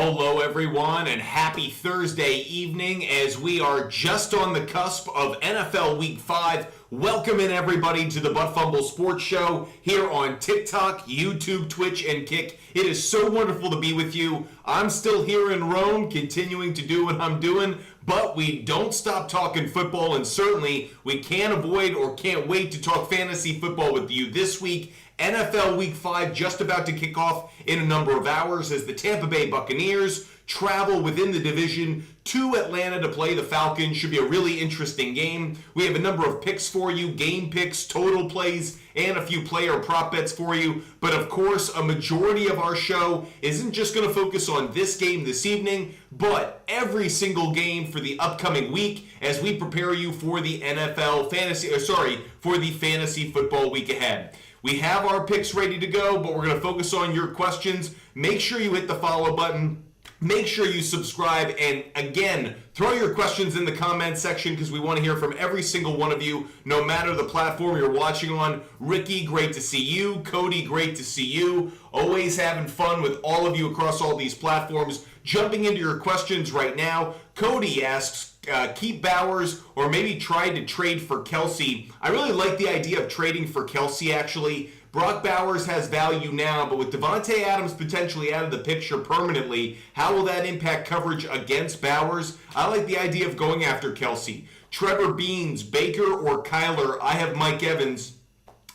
Hello, everyone, and happy Thursday evening as we are just on the cusp of NFL Week 5. Welcome in, everybody, to the Butt Fumble Sports Show here on TikTok, YouTube, Twitch, and Kick. It is so wonderful to be with you. I'm still here in Rome, continuing to do what I'm doing, but we don't stop talking football, and certainly we can't avoid or can't wait to talk fantasy football with you this week. NFL Week 5 just about to kick off in a number of hours as the Tampa Bay Buccaneers travel within the division to Atlanta to play the Falcons. Should be a really interesting game. We have a number of picks for you, game picks, total plays, and a few player prop bets for you. But of course, a majority of our show isn't just going to focus on this game this evening, but every single game for the upcoming week as we prepare you for the for the fantasy football week ahead. We have our picks ready to go, but we're going to focus on your questions. Make sure you hit the follow button. Make sure you subscribe. And again, throw your questions in the comment section because we want to hear from every single one of you, no matter the platform you're watching on. Ricky, great to see you. Cody, great to see you. Always having fun with all of you across all these platforms. Jumping into your questions right now, Cody asks, keep Bowers or maybe try to trade for Kelsey. I really like the idea of trading for Kelsey, actually. Brock Bowers has value now, but with Davante Adams potentially out of the picture permanently, how will that impact coverage against Bowers? I like the idea of going after Kelsey. Trevor Beans, Baker, or Kyler. I have Mike Evans.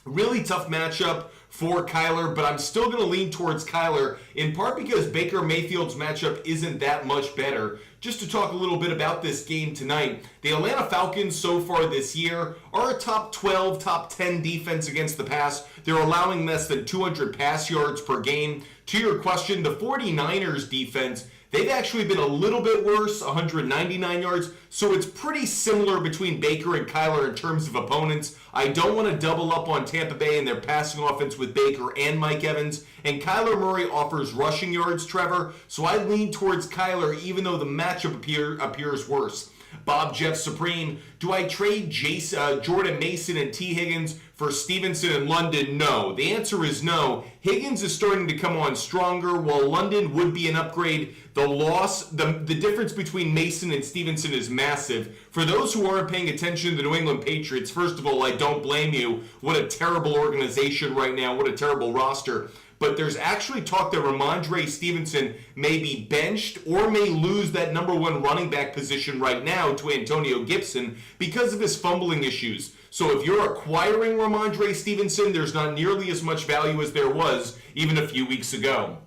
Really tough matchup for Kyler, but I'm still going to lean towards Kyler, in part because Baker Mayfield's matchup isn't that much better. Just to talk a little bit about this game tonight, the Atlanta Falcons so far this year are a top 12, top 10 defense against the pass. They're allowing less than 200 pass yards per game. To your question, the 49ers defense, they've actually been a little bit worse, 199 yards. So it's pretty similar between Baker and Kyler in terms of opponents. I don't want to double up on Tampa Bay and their passing offense with Baker and Mike Evans. And Kyler Murray offers rushing yards, Trevor. So I lean towards Kyler even though the matchup appears worse. Bob Jeff Supreme, do I trade Jordan Mason and T. Higgins for Stevenson and London? No. The answer is no. Higgins is starting to come on stronger, while London would be an upgrade. The difference between Mason and Stevenson is massive. For those who aren't paying attention to the New England Patriots, first of all, I don't blame you. What a terrible organization right now. What a terrible roster. But there's actually talk that Ramondre Stevenson may be benched or may lose that number one running back position right now to Antonio Gibson because of his fumbling issues. So if you're acquiring Ramondre Stevenson, there's not nearly as much value as there was even a few weeks ago.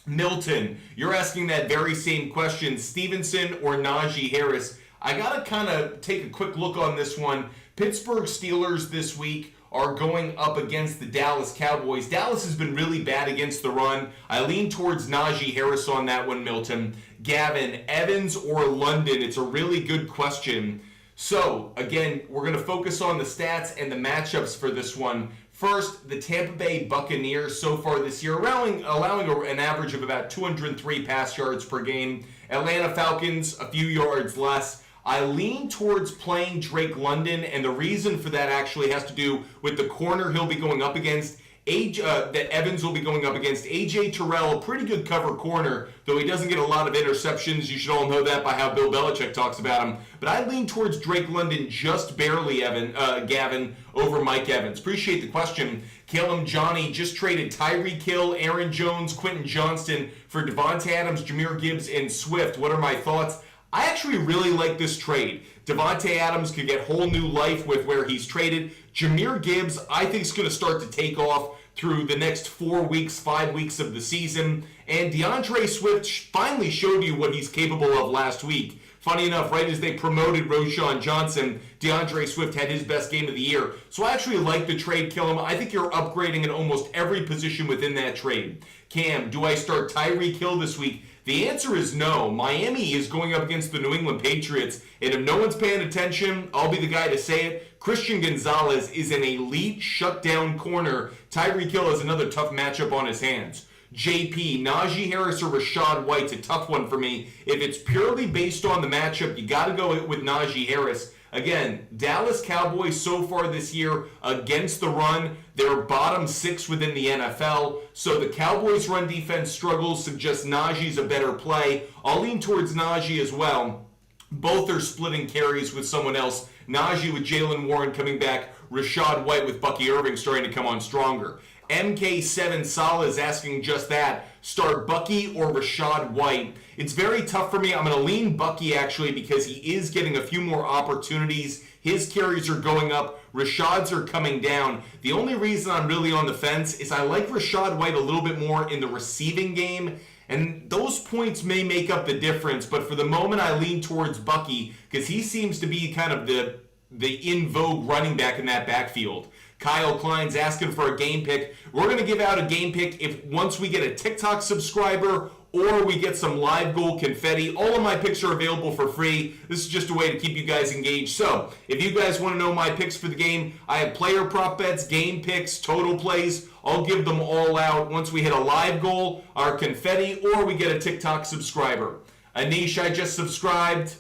Milton, you're asking that very same question, Stevenson or Najee Harris. I got to kind of take a quick look on this one. Pittsburgh Steelers this week are going up against the Dallas Cowboys. Dallas has been really bad against the run. I lean towards Najee Harris on that one, Milton. Gavin, Evans or London? It's a really good question. So, again, we're going to focus on the stats and the matchups for this one. First, the Tampa Bay Buccaneers so far this year, allowing an average of about 203 pass yards per game. Atlanta Falcons, a few yards less. I lean towards playing Drake London, and the reason for that actually has to do with the corner he'll be going up against, that Evans will be going up against. A.J. Terrell, a pretty good cover corner, though he doesn't get a lot of interceptions. You should all know that by how Bill Belichick talks about him. But I lean towards Drake London just barely, Gavin, over Mike Evans. Appreciate the question. Caleb Johnny just traded Tyreek Hill, Aaron Jones, Quentin Johnston for Devontae Adams, Jahmyr Gibbs, and Swift. What are my thoughts? I actually really like this trade. Devontae Adams could get whole new life with where he's traded. Jahmyr Gibbs, I think, is going to start to take off through the next 4 weeks, 5 weeks of the season. And DeAndre Swift finally showed you what he's capable of last week. Funny enough, right as they promoted Roschon Johnson, DeAndre Swift had his best game of the year. So I actually like the trade, Killam. I think you're upgrading in almost every position within that trade. Cam, do I start Tyreek Hill this week? The answer is no. Miami is going up against the New England Patriots, and if no one's paying attention, I'll be the guy to say it. Christian Gonzalez is an elite shutdown corner. Tyreek Hill has another tough matchup on his hands. JP, Najee Harris or Rachaad White's a tough one for me. If it's purely based on the matchup, you got to go with Najee Harris. Again, Dallas Cowboys so far this year against the run, they're bottom 6 within the NFL. So the Cowboys' run defense struggles, suggests Najee's a better play. I'll lean towards Najee as well. Both are splitting carries with someone else. Najee with Jaylen Warren coming back. Rachaad White with Bucky Irving starting to come on stronger. MK7 Sala is asking just that. Start Bucky or Rachaad White? It's very tough for me. I'm going to lean Bucky actually because he is getting a few more opportunities. His carries are going up. Rashaad's are coming down. The only reason I'm really on the fence is I like Rachaad White a little bit more in the receiving game. And those points may make up the difference. But for the moment, I lean towards Bucky because he seems to be kind of the in vogue running back in that backfield. Kyle Klein's asking for a game pick. We're going to give out a game pick if once we get a TikTok subscriber or we get some live goal confetti. All of my picks are available for free. This is just a way to keep you guys engaged. So if you guys want to know my picks for the game, I have player prop bets, game picks, total plays. I'll give them all out once we hit a live goal, our confetti, or we get a TikTok subscriber. Anish, I just subscribed.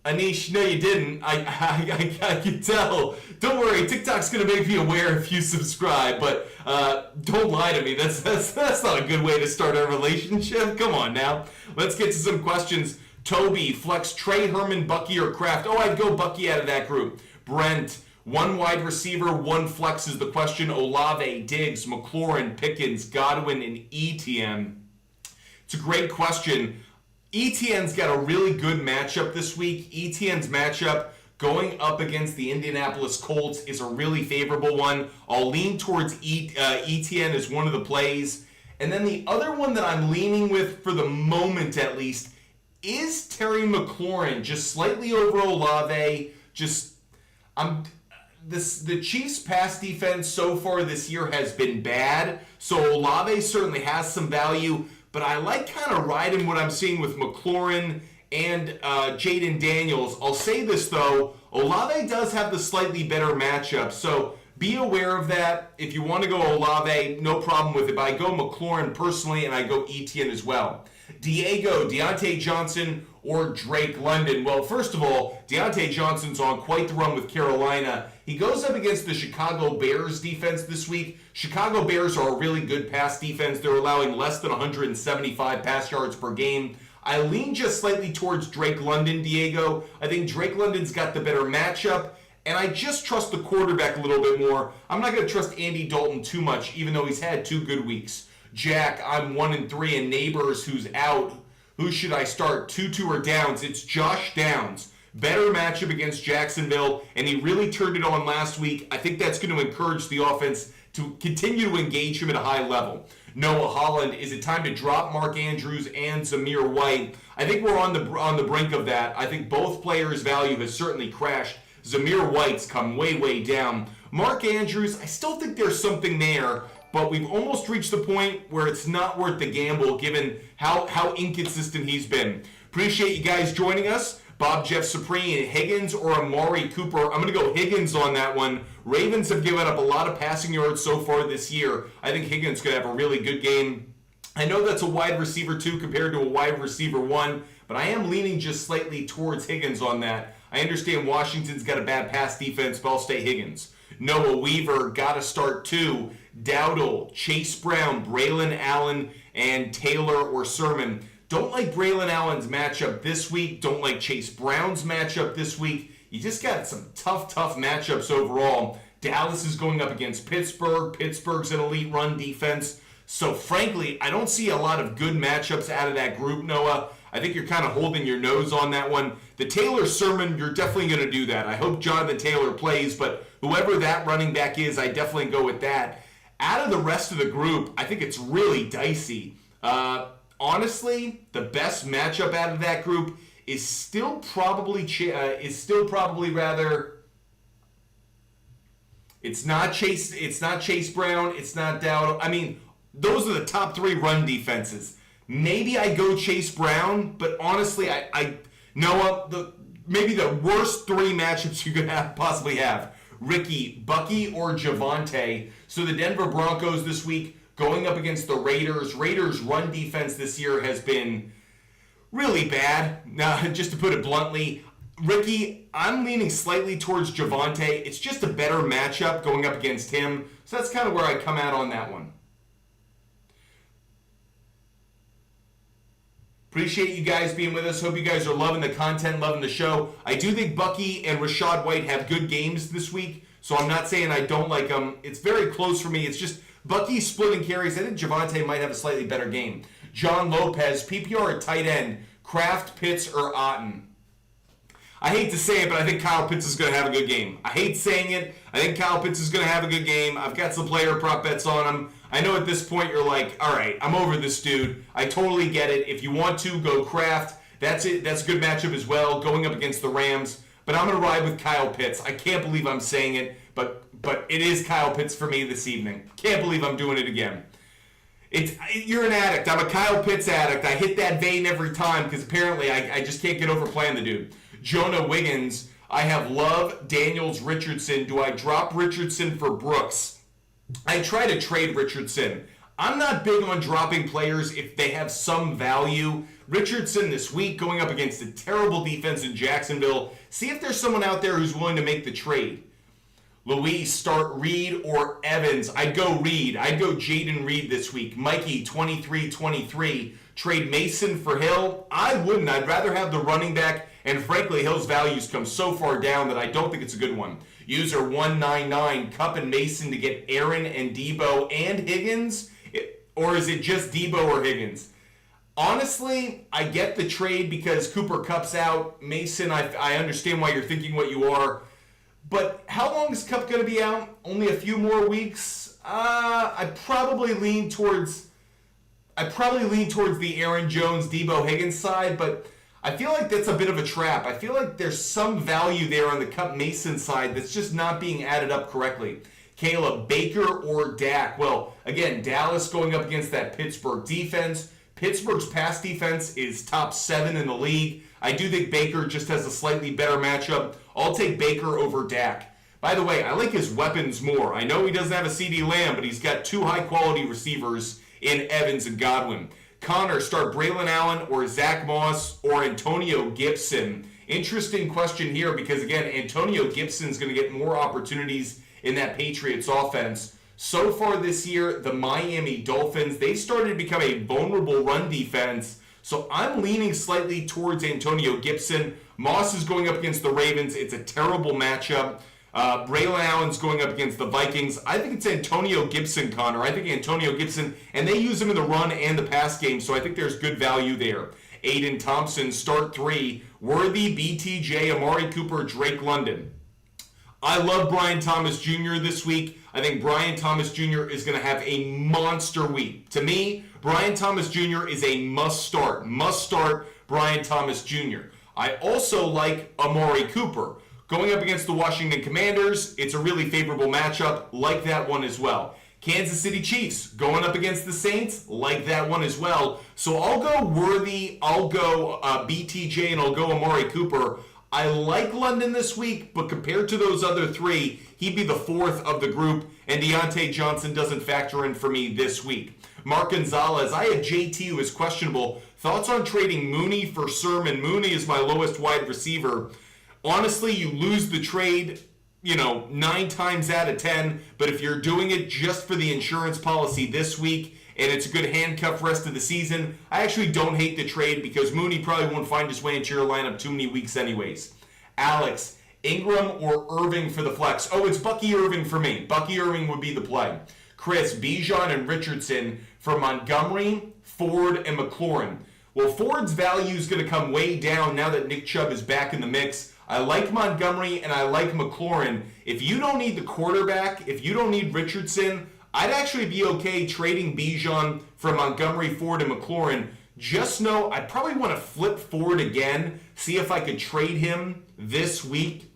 Anish, no you didn't. I can tell. Don't worry, TikTok's going to make me aware if you subscribe, but don't lie to me. That's not a good way to start a relationship. Come on now. Let's get to some questions. Toby, flex Trey Herman, Bucky, or Kraft? Oh, I'd go Bucky out of that group. Brent, one wide receiver, one flex is the question. Olave, Diggs, McLaurin, Pickens, Godwin, and ETN. It's a great question. ETN's got a really good matchup this week. ETN's matchup going up against the Indianapolis Colts is a really favorable one. I'll lean towards ETN as one of the plays. And then the other one that I'm leaning with for the moment at least is Terry McLaurin, just slightly over Olave. The Chiefs' pass defense so far this year has been bad, so Olave certainly has some value. But I like kind of riding what I'm seeing with McLaurin and Jaden Daniels. I'll say this, though. Olave does have the slightly better matchup, so be aware of that. If you want to go Olave, no problem with it. But I go McLaurin personally, and I go Etienne as well. Diego, Deontay Johnson, or Drake London? Well, first of all, Deontay Johnson's on quite the run with Carolina. He goes up against the Chicago Bears defense this week. Chicago Bears are a really good pass defense. They're allowing less than 175 pass yards per game. I lean just slightly towards Drake London, Diego. I think Drake London's got the better matchup, and I just trust the quarterback a little bit more. I'm not going to trust Andy Dalton too much, even though he's had 2 good weeks. Jack, I'm 1-3, and Neighbors, who's out. Who should I start? Tutu or Downs? It's Josh Downs. Better matchup against Jacksonville, and he really turned it on last week. I think that's going to encourage the offense to continue to engage him at a high level. Noah Holland, is it time to drop Mark Andrews and Zamir White? I think we're on the brink of that. I think both players' value has certainly crashed. Zamir White's come way, way down. Mark Andrews, I still think there's something there, but we've almost reached the point where it's not worth the gamble given how inconsistent he's been. Appreciate you guys joining us. Bob Jeff Supreme, Higgins or Amari Cooper. I'm going to go Higgins on that one. Ravens have given up a lot of passing yards so far this year. I think Higgins could have a really good game. I know that's a wide receiver 2 compared to a wide receiver 1, but I am leaning just slightly towards Higgins on that. I understand Washington's got a bad pass defense, but I'll stay Higgins. Noah Weaver, got to start 2. Dowdle, Chase Brown, Braylon Allen, and Taylor or Sermon. Don't like Braylon Allen's matchup this week. Don't like Chase Brown's matchup this week. You just got some tough matchups overall. Dallas is going up against Pittsburgh. Pittsburgh's an elite run defense. So frankly, I don't see a lot of good matchups out of that group, Noah. I think you're kind of holding your nose on that one. The Taylor Sermon, you're definitely going to do that. I hope Jonathan Taylor plays, but whoever that running back is, I definitely go with that. Out of the rest of the group, I think it's really dicey. Honestly, the best matchup out of that group is still probably rather. It's not Chase Brown. It's not Dowdle. I mean, those are the top 3 run defenses. Maybe I go Chase Brown, but honestly, Noah, maybe the worst 3 matchups you could possibly have: Ricky, Bucky, or Javonte. So the Denver Broncos this week going up against the Raiders. Raiders' run defense this year has been really bad. Now, just to put it bluntly, Ricky, I'm leaning slightly towards Javonte. It's just a better matchup going up against him. So that's kind of where I come out on that one. Appreciate you guys being with us. Hope you guys are loving the content, loving the show. I do think Bucky and Rachaad White have good games this week, so I'm not saying I don't like them. It's very close for me. It's just Bucky's splitting carries. I think Javonte might have a slightly better game. John Lopez, PPR at tight end, Kraft, Pitts, or Otten. I hate to say it, but I think Kyle Pitts is going to have a good game. I hate saying it. I think Kyle Pitts is going to have a good game. I've got some player prop bets on him. I know at this point you're like, all right, I'm over this dude. I totally get it. If you want to, go Kraft. That's it. That's a good matchup as well, going up against the Rams. But I'm going to ride with Kyle Pitts. I can't believe I'm saying it, but it is Kyle Pitts for me this evening. Can't believe I'm doing it again. You're an addict. I'm a Kyle Pitts addict. I hit that vein every time because apparently I just can't get over playing the dude. Jonah Wiggins, I have Love, Daniels, Richardson. Do I drop Richardson for Brooks? I try to trade Richardson. I'm not big on dropping players if they have some value. Richardson this week going up against a terrible defense in Jacksonville. See if there's someone out there who's willing to make the trade. Luis, start Reed or Evans. I'd go Reed. I'd go Jaden Reed this week. Mikey, 23-23. Trade Mason for Hill. I wouldn't. I'd rather have the running back. And frankly, Hill's values come so far down that I don't think it's a good one. User 199, Cup and Mason to get Aaron and Debo and Higgins? Or is it just Debo or Higgins? Honestly, I get the trade because Cooper Kupp's out. Mason, I understand why you're thinking what you are. But how long is Kupp going to be out? Only a few more weeks? I probably lean towards the Aaron Jones, Debo Higgins side, but I feel like that's a bit of a trap. I feel like there's some value there on the Kupp Mason side that's just not being added up correctly. Caleb, Baker or Dak? Well, again, Dallas going up against that Pittsburgh defense. Pittsburgh's pass defense is top 7 in the league. I do think Baker just has a slightly better matchup. I'll take Baker over Dak. By the way, I like his weapons more. I know he doesn't have a CD Lamb, but he's got 2 high-quality receivers in Evans and Godwin. Connor, start Braylon Allen or Zach Moss or Antonio Gibson. Interesting question here because, again, Antonio Gibson's going to get more opportunities in that Patriots offense. So far this year, the Miami Dolphins, they started to become a vulnerable run defense. So I'm leaning slightly towards Antonio Gibson. Moss is going up against the Ravens. It's a terrible matchup. Braylon Allen's going up against the Vikings. I think it's Antonio Gibson, Connor. I think Antonio Gibson, and they use him in the run and the pass game, so I think there's good value there. Aiden Thompson, start 3. Worthy, BTJ, Amari Cooper, Drake London. I love Brian Thomas Jr. this week. I think Brian Thomas Jr. is going to have a monster week. To me, Brian Thomas Jr. is a must start. Must start Brian Thomas Jr. I also like Amari Cooper. Going up against the Washington Commanders, it's a really favorable matchup. Like that one as well. Kansas City Chiefs going up against the Saints, like that one as well. So I'll go Worthy, I'll go BTJ, and I'll go Amari Cooper. I like London this week, but compared to those other 3, he'd be the 4th of the group, and Deontay Johnson doesn't factor in for me this week. Mark Gonzalez, I had JT who is questionable. Thoughts on trading Mooney for Sermon? Mooney is my lowest wide receiver. Honestly, you lose the trade, 9 times out of 10, but if you're doing it just for the insurance policy this week, and it's a good handcuff rest of the season, I actually don't hate the trade because Mooney probably won't find his way into your lineup too many weeks anyways. Alex, Ingram or Irving for the flex? Oh, it's Bucky Irving for me. Bucky Irving would be the play. Chris, Bijan and Richardson for Montgomery, Ford, and McLaurin. Well, Ford's value is going to come way down now that Nick Chubb is back in the mix. I like Montgomery and I like McLaurin. If you don't need the quarterback, if you don't need Richardson, I'd actually be okay trading Bijan for Montgomery, Ford, and McLaurin. Just know I'd probably want to flip Ford again, see if I could trade him this week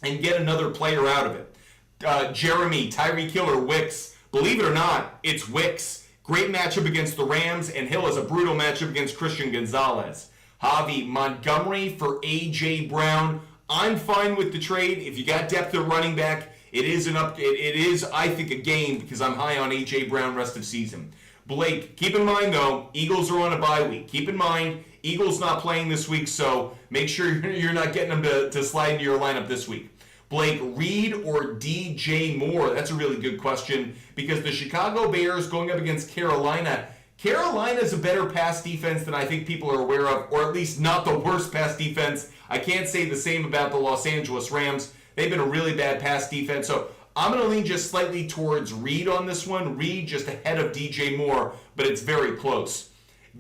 and get another player out of it. Jeremy, Tyreek Hill or Wicks. Believe it or not, it's Wicks. Great matchup against the Rams, and Hill is a brutal matchup against Christian Gonzalez. Javi, Montgomery for A.J. Brown. I'm fine with the trade. If you got depth at running back, it is, I think, a game because I'm high on A.J. Brown rest of season. Blake, keep in mind, though, Eagles are on a bye week. Keep in mind, Eagles not playing this week, so make sure you're not getting them to slide into your lineup this week. Blake, Reed or DJ Moore? That's a really good question because the Chicago Bears going up against Carolina. Carolina's a better pass defense than I think people are aware of, or at least not the worst pass defense. I can't say the same about the Los Angeles Rams. They've been a really bad pass defense, so I'm going to lean just slightly towards Reed on this one. Reed just ahead of DJ Moore, but it's very close.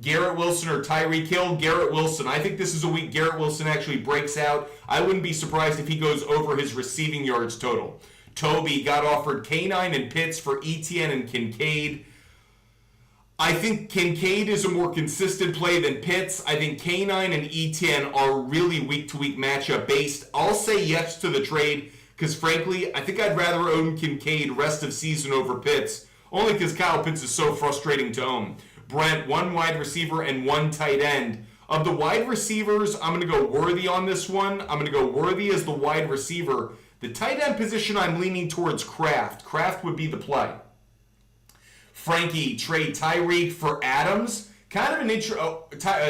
Garrett Wilson or Tyreek Hill? Garrett Wilson. I think this is a week Garrett Wilson actually breaks out. I wouldn't be surprised if he goes over his receiving yards total. Toby got offered K9 and Pitts for ETN and Kincaid. I think Kincaid is a more consistent play than Pitts. I think K9 and ETN are really week-to-week matchup based. I'll say yes to the trade because, frankly, I think I'd rather own Kincaid rest of season over Pitts, only because Kyle Pitts is so frustrating to own. Brent, one wide receiver and one tight end. Of the wide receivers, I'm going to go Worthy on this one. I'm going to go Worthy as the wide receiver. The tight end position, I'm leaning towards Kraft. Kraft would be the play. Frankie, trade Tyreek for Adams. Kind of an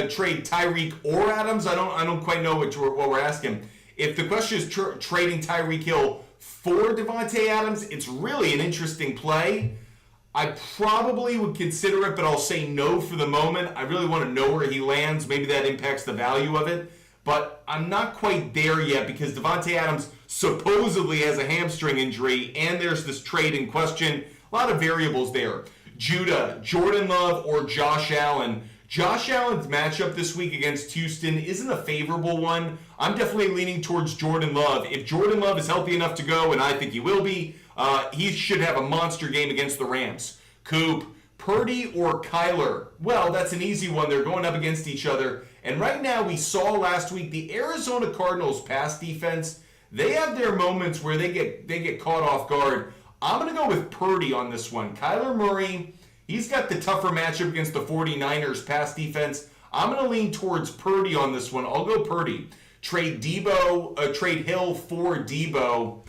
trade Tyreek or Adams. I don't quite know what we're asking. If the question is trading Tyreek Hill for Devontae Adams, it's really an interesting play. I probably would consider it, but I'll say no for the moment. I really want to know where he lands. Maybe that impacts the value of it. But I'm not quite there yet because Devontae Adams supposedly has a hamstring injury, and there's this trade in question. A lot of variables there. Judah, Jordan Love, or Josh Allen. Josh Allen's matchup this week against Houston isn't a favorable one. I'm definitely leaning towards Jordan Love. If Jordan Love is healthy enough to go, and I think he will be, he should have a monster game against the Rams. Coop, Purdy or Kyler? Well, that's an easy one. They're going up against each other. And right now, we saw last week the Arizona Cardinals pass defense. They have their moments where they get caught off guard. I'm going to go with Purdy on this one. Kyler Murray, he's got the tougher matchup against the 49ers pass defense. I'm going to lean towards Purdy on this one. I'll go Purdy. Trade Hill for Debo.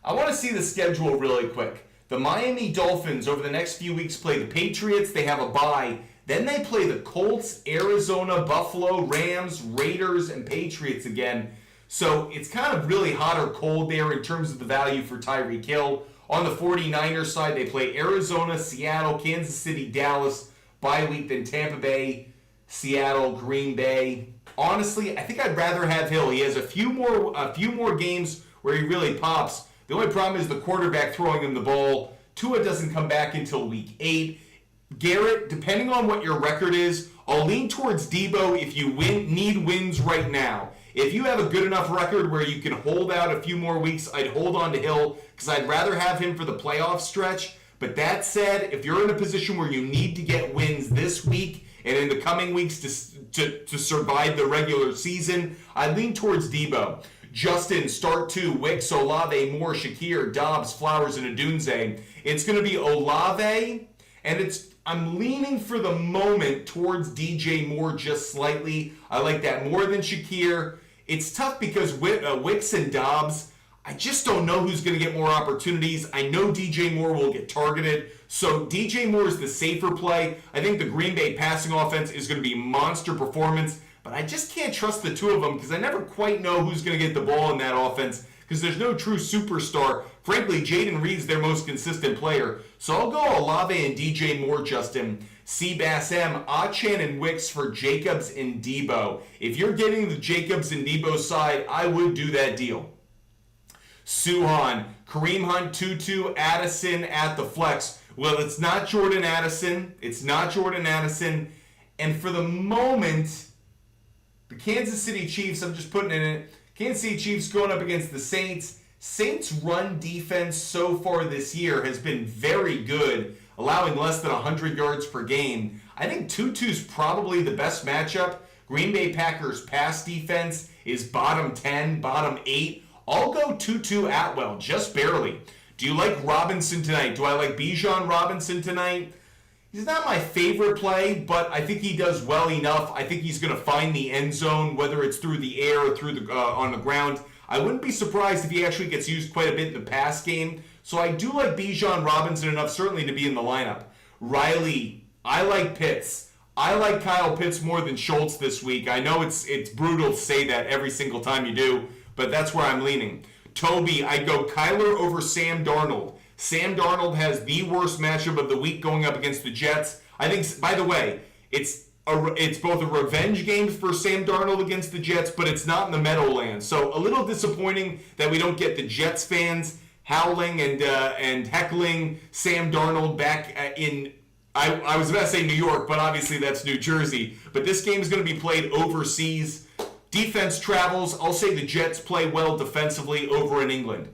I want to see the schedule really quick. The Miami Dolphins over the next few weeks play the Patriots. They have a bye. Then they play the Colts, Arizona, Buffalo, Rams, Raiders, and Patriots again. So it's kind of really hot or cold there in terms of the value for Tyreek Hill. On the 49ers side, they play Arizona, Seattle, Kansas City, Dallas, bye week, then Tampa Bay, Seattle, Green Bay. Honestly, I think I'd rather have Hill. He has a few more games where he really pops. The only problem is the quarterback throwing him the ball. Tua doesn't come back until week 8. Garrett, depending on what your record is, I'll lean towards Debo if you need wins right now. If you have a good enough record where you can hold out a few more weeks, I'd hold on to Hill because I'd rather have him for the playoff stretch. But that said, if you're in a position where you need to get wins this week and in the coming weeks to survive the regular season, I lean towards Debo. Justin, start 2, Wicks, Olave, Moore, Shakir, Dobbs, Flowers, and Odunze. It's going to be Olave, and I'm leaning for the moment towards DJ Moore just slightly. I like that more than Shakir. It's tough because Wicks and Dobbs, I just don't know who's going to get more opportunities. I know DJ Moore will get targeted, so DJ Moore is the safer play. I think the Green Bay passing offense is going to be monster performance, but I just can't trust the two of them because I never quite know who's going to get the ball in that offense because there's no true superstar. Frankly, Jaden Reed's their most consistent player. So I'll go Olave and DJ Moore, Justin. Seabass M, Achan and Wicks for Jacobs and Debo. If you're getting the Jacobs and Debo side, I would do that deal. Suhan, Kareem Hunt, Tutu, Addison at the flex. Well, it's not Jordan Addison. And for the moment, the Kansas City Chiefs, I'm just putting it in. Kansas City Chiefs going up against the Saints. Saints' run defense so far this year has been very good, allowing less than 100 yards per game. I think Tutu's probably the best matchup. Green Bay Packers' pass defense is bottom 10, bottom 8. I'll go Tutu Atwell, just barely. Do you like Robinson tonight? Do I like Bijan Robinson tonight? He's not my favorite play, but I think he does well enough. I think he's going to find the end zone, whether it's through the air or through on the ground. I wouldn't be surprised if he actually gets used quite a bit in the pass game. So I do like Bijan Robinson enough certainly to be in the lineup. Riley, I like Pitts. I like Kyle Pitts more than Schultz this week. I know it's brutal to say that every single time you do, but that's where I'm leaning. Toby, I'd go Kyler over Sam Darnold. Sam Darnold has the worst matchup of the week going up against the Jets. I think, by the way, it's both a revenge game for Sam Darnold against the Jets, but it's not in the Meadowlands. So a little disappointing that we don't get the Jets fans howling and heckling Sam Darnold back in, I was about to say New York, but obviously that's New Jersey. But this game is going to be played overseas. Defense travels. I'll say the Jets play well defensively over in England.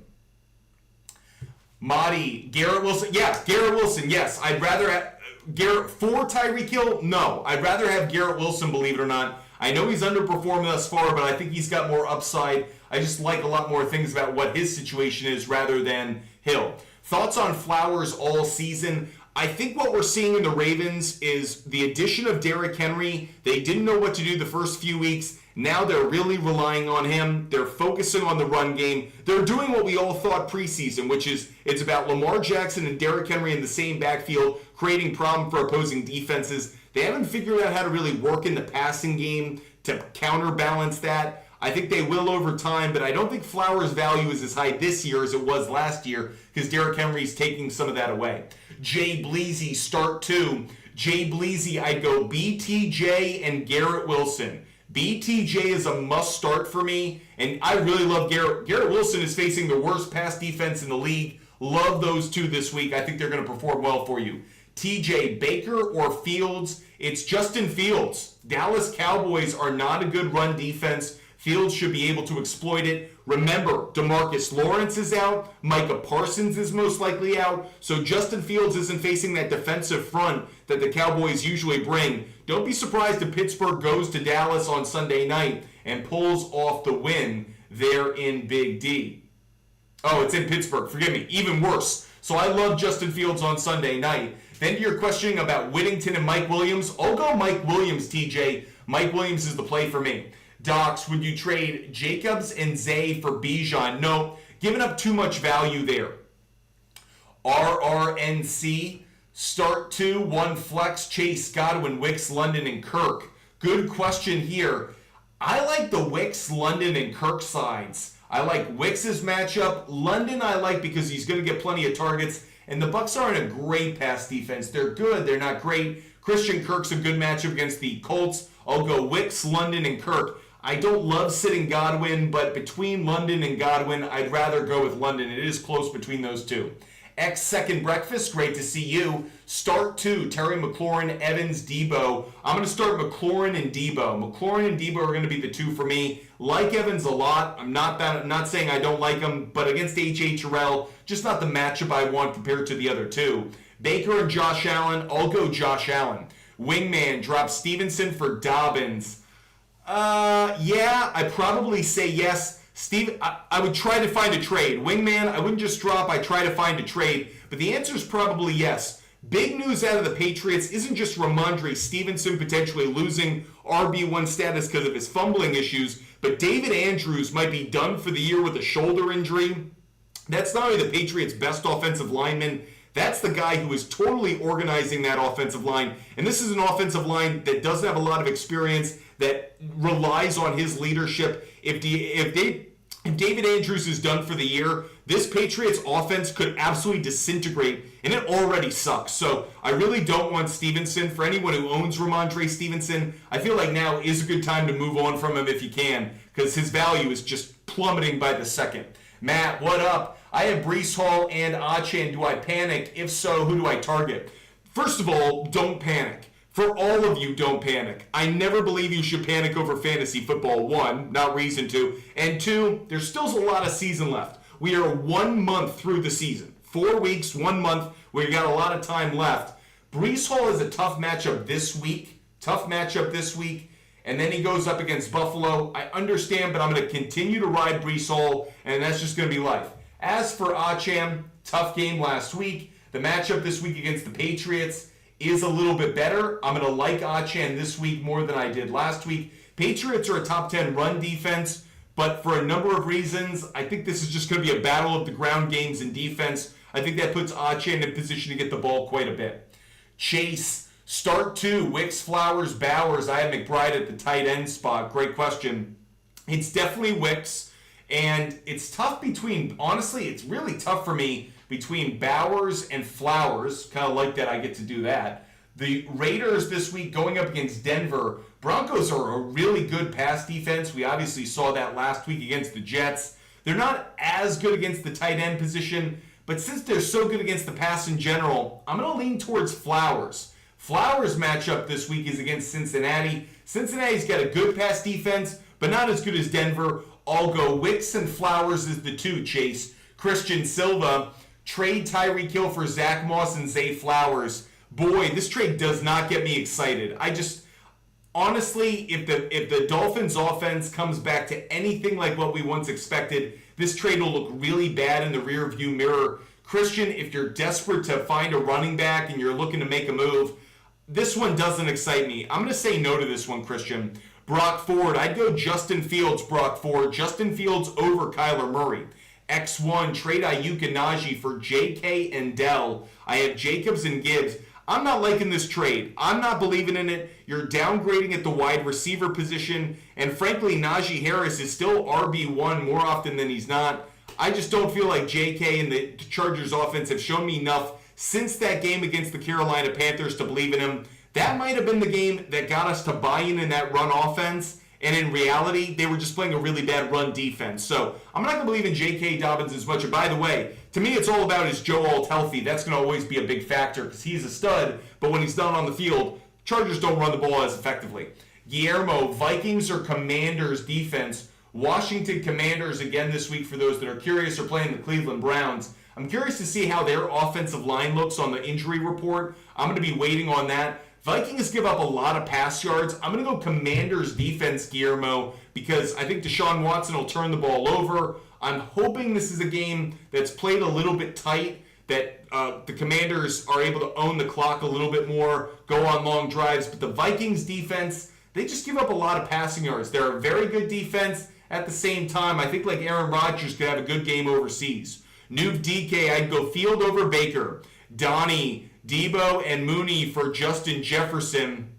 Mahdi, Garrett Wilson. Yeah, Garrett Wilson, yes. I'd rather have Garrett for Tyreek Hill. No, I'd rather have Garrett Wilson, believe it or not. I know he's underperformed thus far, but I think he's got more upside. I just like a lot more things about what his situation is rather than Hill. Thoughts on Flowers all season? I think what we're seeing in the Ravens is the addition of Derrick Henry. They didn't know what to do the first few weeks. Now they're really relying on him. They're focusing on the run game. They're doing what we all thought preseason, which is it's about Lamar Jackson and Derrick Henry in the same backfield, creating problem for opposing defenses. They haven't figured out how to really work in the passing game to counterbalance that. I think they will over time, but I don't think Flowers' value is as high this year as it was last year because Derrick Henry's taking some of that away. Jay Bleasy, start two. Jay Bleasy, I'd go BTJ and Garrett Wilson. BTJ is a must start for me, and I really love Garrett. Garrett Wilson is facing the worst pass defense in the league. Love those two this week. I think they're going to perform well for you. TJ, Baker or Fields? It's Justin Fields. Dallas Cowboys are not a good run defense. Fields should be able to exploit it. Remember, DeMarcus Lawrence is out. Micah Parsons is most likely out. So Justin Fields isn't facing that defensive front that the Cowboys usually bring. Don't be surprised if Pittsburgh goes to Dallas on Sunday night and pulls off the win there in Big D. Oh, it's in Pittsburgh. Forgive me. Even worse. So I love Justin Fields on Sunday night. Then you're questioning about Whittington and Mike Williams. I'll go Mike Williams, TJ. Mike Williams is the play for me. Docs, would you trade Jacobs and Zay for Bijan? No, giving up too much value there. RRNC, start two, one flex, Chase, Godwin, Wicks, London, and Kirk. Good question here. I like the Wicks, London, and Kirk sides. I like Wicks' matchup. London I like because he's going to get plenty of targets. And the Bucs aren't a great pass defense. They're good. They're not great. Christian Kirk's a good matchup against the Colts. I'll go Wicks, London, and Kirk. I don't love sitting Godwin, but between London and Godwin, I'd rather go with London. It is close between those two. X Second Breakfast, great to see you. Start two, Terry McLaurin, Evans, Debo. I'm going to start McLaurin and Debo. McLaurin and Debo are going to be the two for me. Like Evans a lot. I'm not saying I don't like him, but against A.J. Terrell, just not the matchup I want compared to the other two. Baker and Josh Allen, I'll go Josh Allen. Wingman, drop Stevenson for Dobbins. Yeah, I'd probably say yes. Steve, I would try to find a trade. Wingman, I wouldn't just drop, I'd try to find a trade. But the answer is probably yes. Big news out of the Patriots isn't just Ramondre Stevenson potentially losing RB1 status because of his fumbling issues, but David Andrews might be done for the year with a shoulder injury. That's not only the Patriots' best offensive lineman, that's the guy who is totally organizing that offensive line. And this is an offensive line that doesn't have a lot of experience, that relies on his leadership. If David Andrews is done for the year, this Patriots offense could absolutely disintegrate, and it already sucks. So I really don't want Stevenson. For anyone who owns Ramondre Stevenson, I feel like now is a good time to move on from him if you can, because his value is just plummeting by the second. Matt, what up? I have Breece Hall and Achane. Do I panic? If so, who do I target? First of all, don't panic. For all of you, don't panic. I never believe you should panic over fantasy football. One, not reason to. And two, there's still a lot of season left. We are 1 month through the season. 4 weeks, 1 month. We got a lot of time left. Breece Hall is a tough matchup this week. And then he goes up against Buffalo. I understand, but I'm going to continue to ride Breece Hall, and that's just going to be life. As for Achane, tough game last week. The matchup this week against the Patriots is a little bit better. I'm going to like Achane this week more than I did last week. Patriots are a top 10 run defense, But for a number of reasons, I think this is just going to be a battle of the ground games and defense. I think that puts Achan in position to get the ball quite a bit. Chase, start 2, Wicks, Flowers, Bowers. I have McBride at the tight end spot. Great question. It's definitely Wicks, and it's tough between, honestly, it's really tough for me between Bowers and Flowers. Kind of like that I get to do that. The Raiders this week going up against Denver. Broncos are a really good pass defense. We obviously saw that last week against the Jets. They're not as good against the tight end position, but since they're so good against the pass in general, I'm going to lean towards Flowers. Flowers' matchup this week is against Cincinnati. Cincinnati's got a good pass defense, but not as good as Denver. I'll go Wicks and Flowers as the 2, Chase. Christian Silva, trade Tyreek Hill for Zach Moss and Zay Flowers. Boy, this trade does not get me excited. Honestly, if the Dolphins offense comes back to anything like what we once expected, this trade will look really bad in the rearview mirror. Christian, if you're desperate to find a running back and you're looking to make a move, this one doesn't excite me. I'm going to say no to this one, Christian. Brock Ford, I'd go Justin Fields, Brock Ford. Justin Fields over Kyler Murray. X1, trade Ayuk and Najee for JK and Dell. I have Jacobs and Gibbs. I'm not liking this trade. I'm not believing in it. You're downgrading at the wide receiver position. And frankly, Najee Harris is still RB1 more often than he's not. I just don't feel like JK and the Chargers offense have shown me enough since that game against the Carolina Panthers to believe in him. That might have been the game that got us to buy in that run offense. And in reality, they were just playing a really bad run defense. So I'm not going to believe in J.K. Dobbins as much. And by the way, to me, it's all about is Joe Alt healthy. That's going to always be a big factor because he's a stud. But when he's done on the field, Chargers don't run the ball as effectively. Guillermo, Vikings or Commanders defense. Washington Commanders again this week for those that are curious are playing the Cleveland Browns. I'm curious to see how their offensive line looks on the injury report. I'm going to be waiting on that. Vikings give up a lot of pass yards. I'm going to go Commanders defense, Guillermo, because I think Deshaun Watson will turn the ball over. I'm hoping this is a game that's played a little bit tight, that the Commanders are able to own the clock a little bit more, go on long drives. But the Vikings defense, they just give up a lot of passing yards. They're a very good defense. At the same time, I think like Aaron Rodgers could have a good game overseas. Nuve DK, I'd go Field over Baker. Donnie, Debo, and Mooney for Justin Jefferson.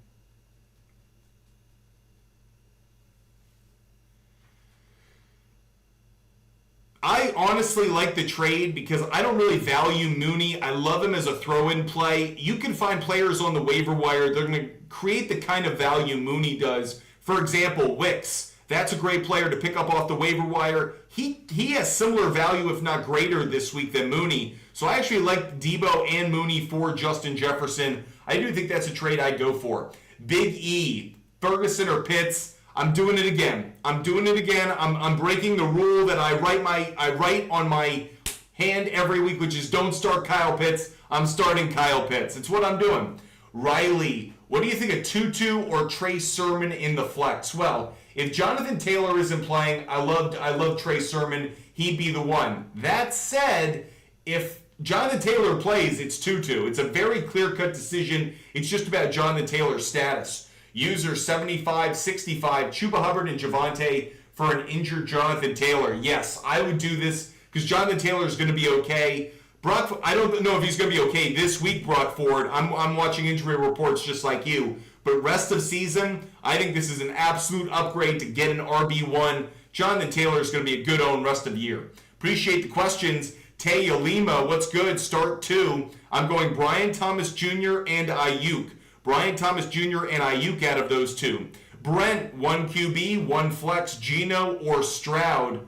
I honestly like the trade because I don't really value Mooney. I love him as a throw-in play. You can find players on the waiver wire. They're going to create the kind of value Mooney does. For example, Wicks. That's a great player to pick up off the waiver wire. He has similar value, if not greater, this week than Mooney. So I actually like Debo and Mooney for Justin Jefferson. I do think that's a trade I'd go for. Big E, Ferguson or Pitts. I'm doing it again. I'm breaking the rule that I write on my hand every week, which is don't start Kyle Pitts. I'm starting Kyle Pitts. It's what I'm doing. Riley, what do you think of Tutu or Trey Sermon in the flex? Well, if Jonathan Taylor isn't playing, I love Trey Sermon. He'd be the one. That said, if Jonathan Taylor plays, it's Tutu. It's a very clear-cut decision. It's just about Jonathan Taylor's status. User 7565, Chuba Hubbard and Javonte for an injured Jonathan Taylor. Yes, I would do this because Jonathan Taylor is going to be okay. Brock, I don't know if he's going to be okay this week, Brock Ford. I'm watching injury reports just like you. But rest of season, I think this is an absolute upgrade to get an RB1. Jonathan Taylor is going to be a good own rest of the year. Appreciate the questions. Tay Lima, what's good? Start 2. I'm going Brian Thomas Jr. and Ayuk. Brian Thomas Jr. and Ayuk out of those 2. Brent, 1 QB, 1 flex, Geno or Stroud?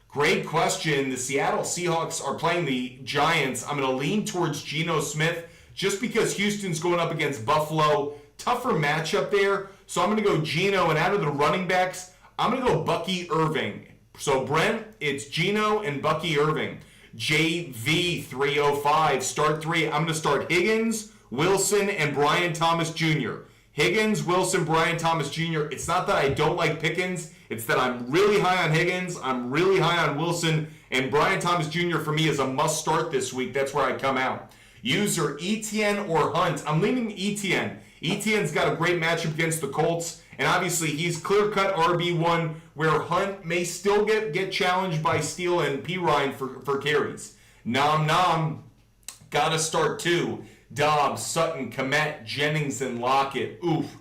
Great question. The Seattle Seahawks are playing the Giants. I'm going to lean towards Geno Smith just because Houston's going up against Buffalo. Tougher matchup there. So I'm going to go Geno, and out of the running backs, I'm going to go Bucky Irving. So Brent, it's Geno and Bucky Irving. JV305, start 3. I'm going to start Higgins, Wilson, and Brian Thomas Jr. Higgins, Wilson, Brian Thomas Jr. It's not that I don't like Pickens. It's that I'm really high on Higgins. I'm really high on Wilson. And Brian Thomas Jr. for me is a must start this week. That's where I come out. User Etienne or Hunt. I'm leaning Etienne. Etienne's got a great matchup against the Colts. And obviously, he's clear-cut RB1, where Hunt may still get challenged by Steele and Pirine for carries. Nom, gotta start too. Dobbs, Sutton, Kmet, Jennings, and Lockett. Oof.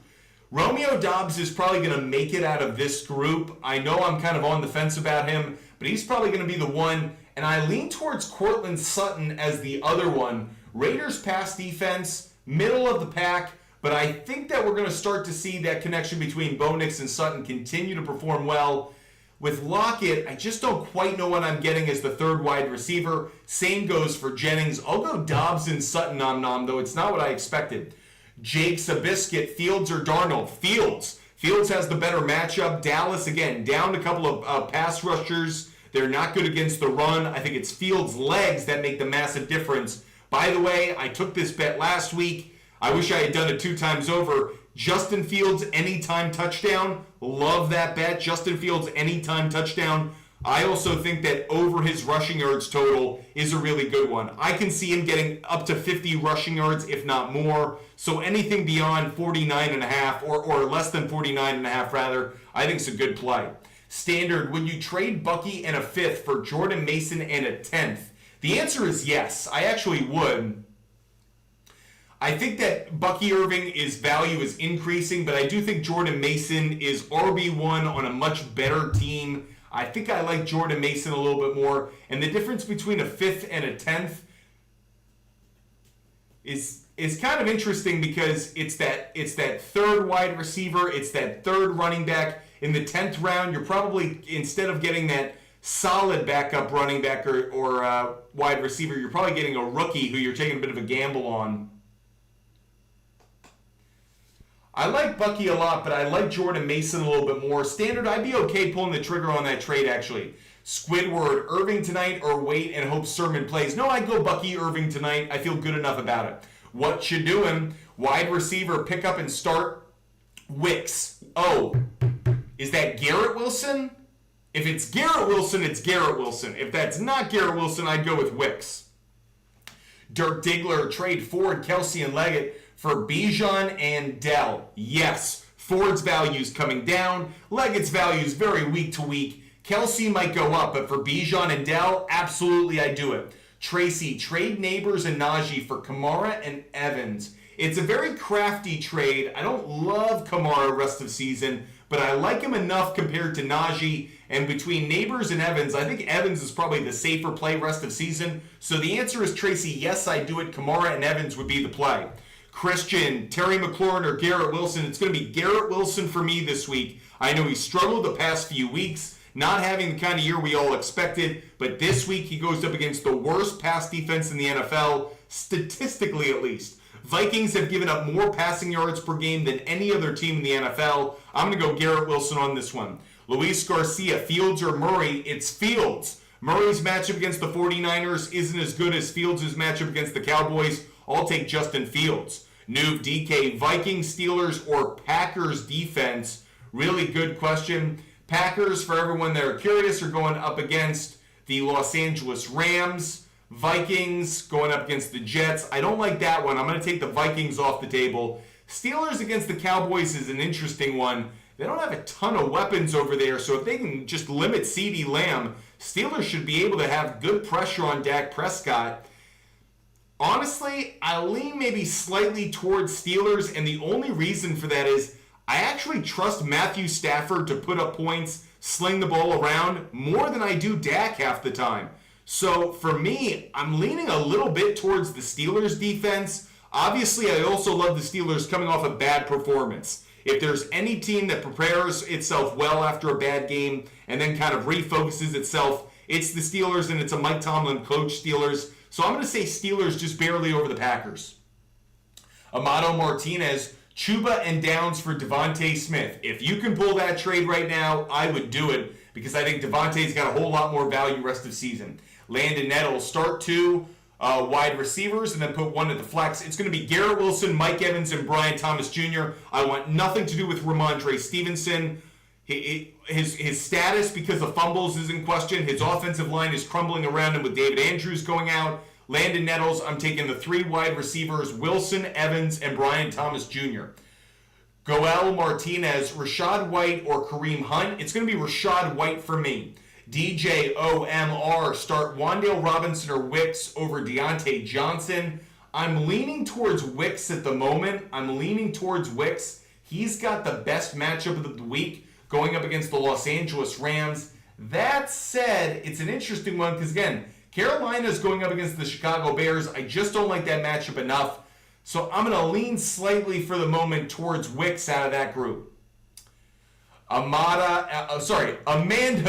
Romeo Dobbs is probably going to make it out of this group. I know I'm kind of on the fence about him, but he's probably going to be the one. And I lean towards Courtland Sutton as the other one. Raiders pass defense, middle of the pack, but I think that we're going to start to see that connection between Bo Nix and Sutton continue to perform well. With Lockett, I just don't quite know what I'm getting as the third wide receiver. Same goes for Jennings. I'll go Dobbs and Sutton nom, though it's not what I expected. Jake's a biscuit. Fields or Darnold? Fields. Fields has the better matchup. Dallas, again, down a couple of pass rushers. They're not good against the run. I think it's Fields' legs that make the massive difference. By the way, I took this bet last week. I wish I had done it 2 times over. Justin Fields, anytime touchdown. Love that bet. Justin Fields, anytime touchdown. I also think that over his rushing yards total is a really good one. I can see him getting up to 50 rushing yards, if not more. So anything beyond 49.5 or less than 49.5 rather, I think it's a good play. Standard, would you trade Bucky and a 5th for Jordan Mason and a 10th? The answer is yes. I actually would. I think that Bucky Irving's value is increasing, but I do think Jordan Mason is RB1 on a much better team. I think I like Jordan Mason a little bit more. And the difference between a 5th and a 10th is kind of interesting because it's that third wide receiver, it's that third running back. In the 10th round, you're probably, instead of getting that solid backup running back or wide receiver, you're probably getting a rookie who you're taking a bit of a gamble on. I like Bucky a lot, but I like Jordan Mason a little bit more. Standard, I'd be okay pulling the trigger on that trade, actually. Squidward, Irving tonight or wait and hope Sermon plays? No, I'd go Bucky Irving tonight. I feel good enough about it. What you doing? Wide receiver, pick up and start. Wicks. Oh, is that Garrett Wilson? If it's Garrett Wilson, it's Garrett Wilson. If that's not Garrett Wilson, I'd go with Wicks. Dirk Diggler, trade Ford, Kelsey, and Leggett for Bijan and Dell. Yes, Ford's value is coming down. Leggett's value is very week to week. Kelsey might go up, but for Bijan and Dell, absolutely I do it. Tracy, trade Neighbors and Najee for Kamara and Evans. It's a very crafty trade. I don't love Kamara rest of season, but I like him enough compared to Najee. And between Neighbors and Evans, I think Evans is probably the safer play rest of season. So the answer is, Tracy, yes, I do it. Kamara and Evans would be the play. Christian, Terry McLaurin, or Garrett Wilson. It's going to be Garrett Wilson for me this week. I know he struggled the past few weeks, not having the kind of year we all expected, but this week he goes up against the worst pass defense in the NFL, statistically at least. Vikings have given up more passing yards per game than any other team in the NFL. I'm going to go Garrett Wilson on this one. Luis Garcia, Fields or Murray? It's Fields. Murray's matchup against the 49ers isn't as good as Fields' matchup against the Cowboys. I'll take Justin Fields. Nuve DK, Vikings, Steelers, or Packers defense? Really good question. Packers, for everyone that are curious, are going up against the Los Angeles Rams. Vikings going up against the Jets. I don't like that one. I'm going to take the Vikings off the table. Steelers against the Cowboys is an interesting one. They don't have a ton of weapons over there, so if they can just limit CeeDee Lamb, Steelers should be able to have good pressure on Dak Prescott. Honestly, I lean maybe slightly towards Steelers, and the only reason for that is I actually trust Matthew Stafford to put up points, sling the ball around, more than I do Dak half the time. So for me, I'm leaning a little bit towards the Steelers defense. Obviously, I also love the Steelers coming off a bad performance. If there's any team that prepares itself well after a bad game and then kind of refocuses itself, it's the Steelers, and it's a Mike Tomlin coach Steelers. So I'm going to say Steelers just barely over the Packers. Amado Martinez, Chuba and Downs for Devontae Smith. If you can pull that trade right now, I would do it because I think Devontae's got a whole lot more value rest of season. Landon Nettles, start 2 wide receivers and then put 1 at the flex. It's going to be Garrett Wilson, Mike Evans, and Brian Thomas Jr. I want nothing to do with Ramondre Stevenson. His status because of fumbles is in question. His offensive line is crumbling around him with David Andrews going out. Landon Nettles, I'm taking the 3 wide receivers, Wilson, Evans, and Brian Thomas Jr. Goel Martinez, Rashad White, or Kareem Hunt. It's going to be Rashad White for me. DJ OMR, start Wan'Dale Robinson or Wicks over Deontay Johnson. I'm leaning towards Wicks at the moment. He's got the best matchup of the week going up against the Los Angeles Rams. That said, it's an interesting one because, again, Carolina's going up against the Chicago Bears. I just don't like that matchup enough. So I'm going to lean slightly for the moment towards Wicks out of that group. Amanda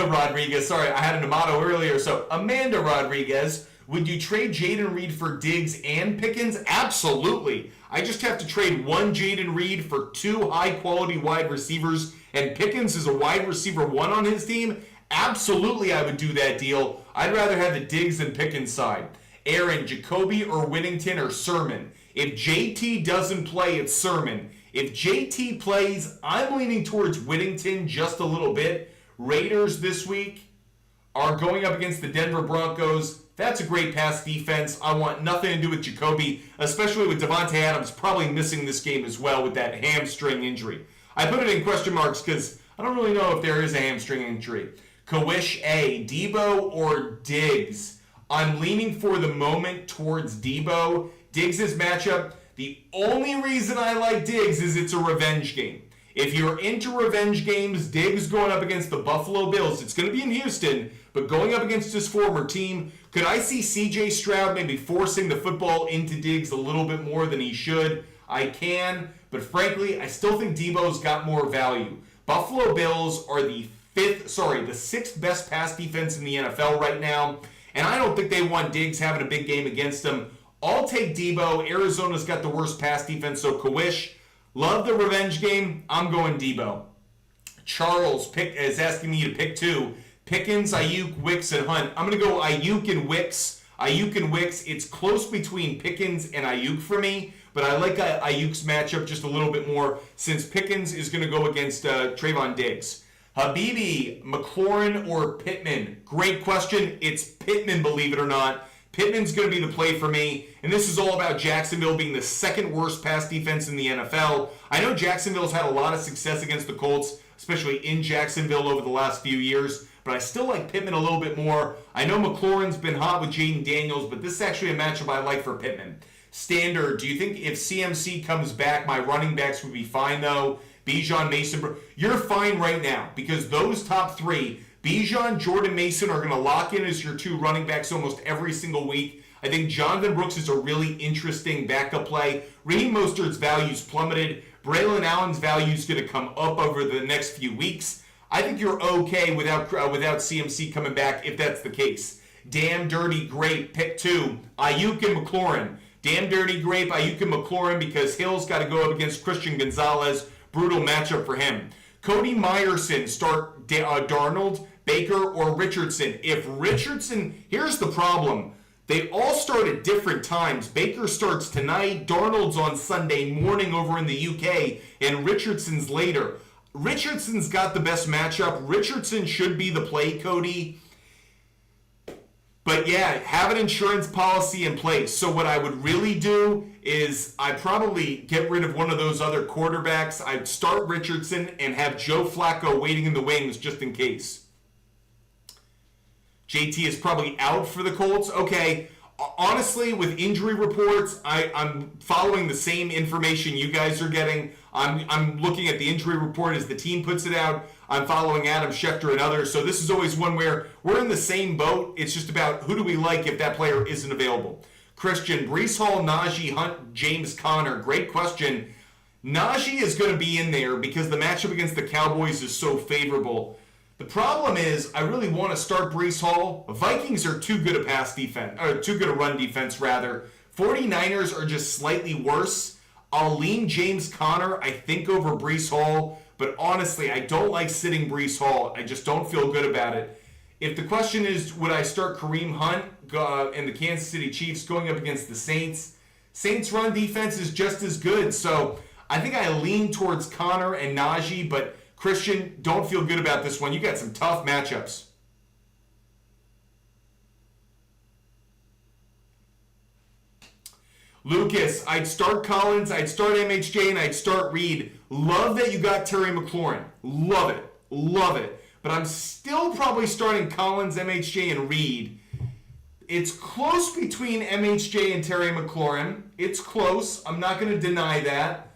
Rodriguez. Sorry, I had an Amato earlier. So Amanda Rodriguez, would you trade Jaden Reed for Diggs and Pickens? Absolutely. I just have to trade one Jaden Reed for two high-quality wide receivers, and Pickens is a wide receiver one on his team. Absolutely, I would do that deal. I'd rather have the Diggs and Pickens side. Aaron, Jacoby, or Whittington, or Sermon. If JT doesn't play, it's Sermon. If JT plays, I'm leaning towards Whittington just a little bit. Raiders this week are going up against the Denver Broncos. That's a great pass defense. I want nothing to do with Jacoby, especially with Devontae Adams probably missing this game as well with that hamstring injury. I put it in question marks because I don't really know if there is a hamstring injury. Kawish A, Debo or Diggs? I'm leaning for the moment towards Debo. Diggs' matchup, the only reason I like Diggs is it's a revenge game. If you're into revenge games, Diggs going up against the Buffalo Bills, it's going to be in Houston, but going up against his former team, could I see CJ Stroud maybe forcing the football into Diggs a little bit more than he should? I can, but frankly, I still think Debo's got more value. Buffalo Bills are the sixth best pass defense in the NFL right now, and I don't think they want Diggs having a big game against them. I'll take Debo. Arizona's got the worst pass defense, so Kawish. Love the revenge game. I'm going Debo. Charles is asking me to pick two. Pickens, Ayuk, Wicks, and Hunt. I'm going to go Ayuk and Wicks. It's close between Pickens and Ayuk for me, but I like Ayuk's matchup just a little bit more since Pickens is going to go against Trayvon Diggs. Habibi, McLaurin, or Pittman? Great question. It's Pittman, believe it or not. Pittman's going to be the play for me, and this is all about Jacksonville being the second worst pass defense in the NFL. I know Jacksonville's had a lot of success against the Colts, especially in Jacksonville over the last few years, but I still like Pittman a little bit more. I know McLaurin's been hot with Jaden Daniels, but this is actually a matchup I like for Pittman. Standard, do you think if CMC comes back, my running backs would be fine, though? Bijan, Mason, you're fine right now, because those top three, Bijan, Jordan Mason are going to lock in as your two running backs almost every single week. I think Jonathan Brooks is a really interesting backup play. Raheem Mostert's value's plummeted. Braylon Allen's value is going to come up over the next few weeks. I think you're okay without CMC coming back if that's the case. Damn dirty grape, pick two. Ayuk and McLaurin. Damn dirty grape, Ayuk and McLaurin because Hill's got to go up against Christian Gonzalez. Brutal matchup for him. Cody Meyerson, start Darnold, Baker, or Richardson. If Richardson, here's the problem. They all start at different times. Baker starts tonight, Darnold's on Sunday morning over in the UK, and Richardson's later. Richardson's got the best matchup. Richardson should be the play, Cody. But yeah, have an insurance policy in place. So what I would really do is I'd probably get rid of one of those other quarterbacks. I'd start Richardson and have Joe Flacco waiting in the wings just in case. JT is probably out for the Colts. Okay, honestly, with injury reports, I'm following the same information you guys are getting. I'm looking at the injury report as the team puts it out. I'm following Adam Schefter and others. So this is always one where we're in the same boat. It's just about who do we like if that player isn't available. Christian, Breece Hall, Najee, Hunt, James Conner. Great question. Najee is going to be in there because the matchup against the Cowboys is so favorable. The problem is, I really want to start Breece Hall. Vikings are too good a pass defense, or too good a run defense, rather. 49ers are just slightly worse. I'll lean James Conner, I think, over Breece Hall. But honestly, I don't like sitting Breece Hall. I just don't feel good about it. If the question is, would I start Kareem Hunt and the Kansas City Chiefs going up against the Saints? Saints' run defense is just as good. So I think I lean towards Conner and Najee, but Christian, don't feel good about this one. You got some tough matchups. Lucas, I'd start Collins, I'd start MHJ, and I'd start Reed. Love that you got Terry McLaurin. Love it. Love it. But I'm still probably starting Collins, MHJ, and Reed. It's close between MHJ and Terry McLaurin. It's close. I'm not going to deny that.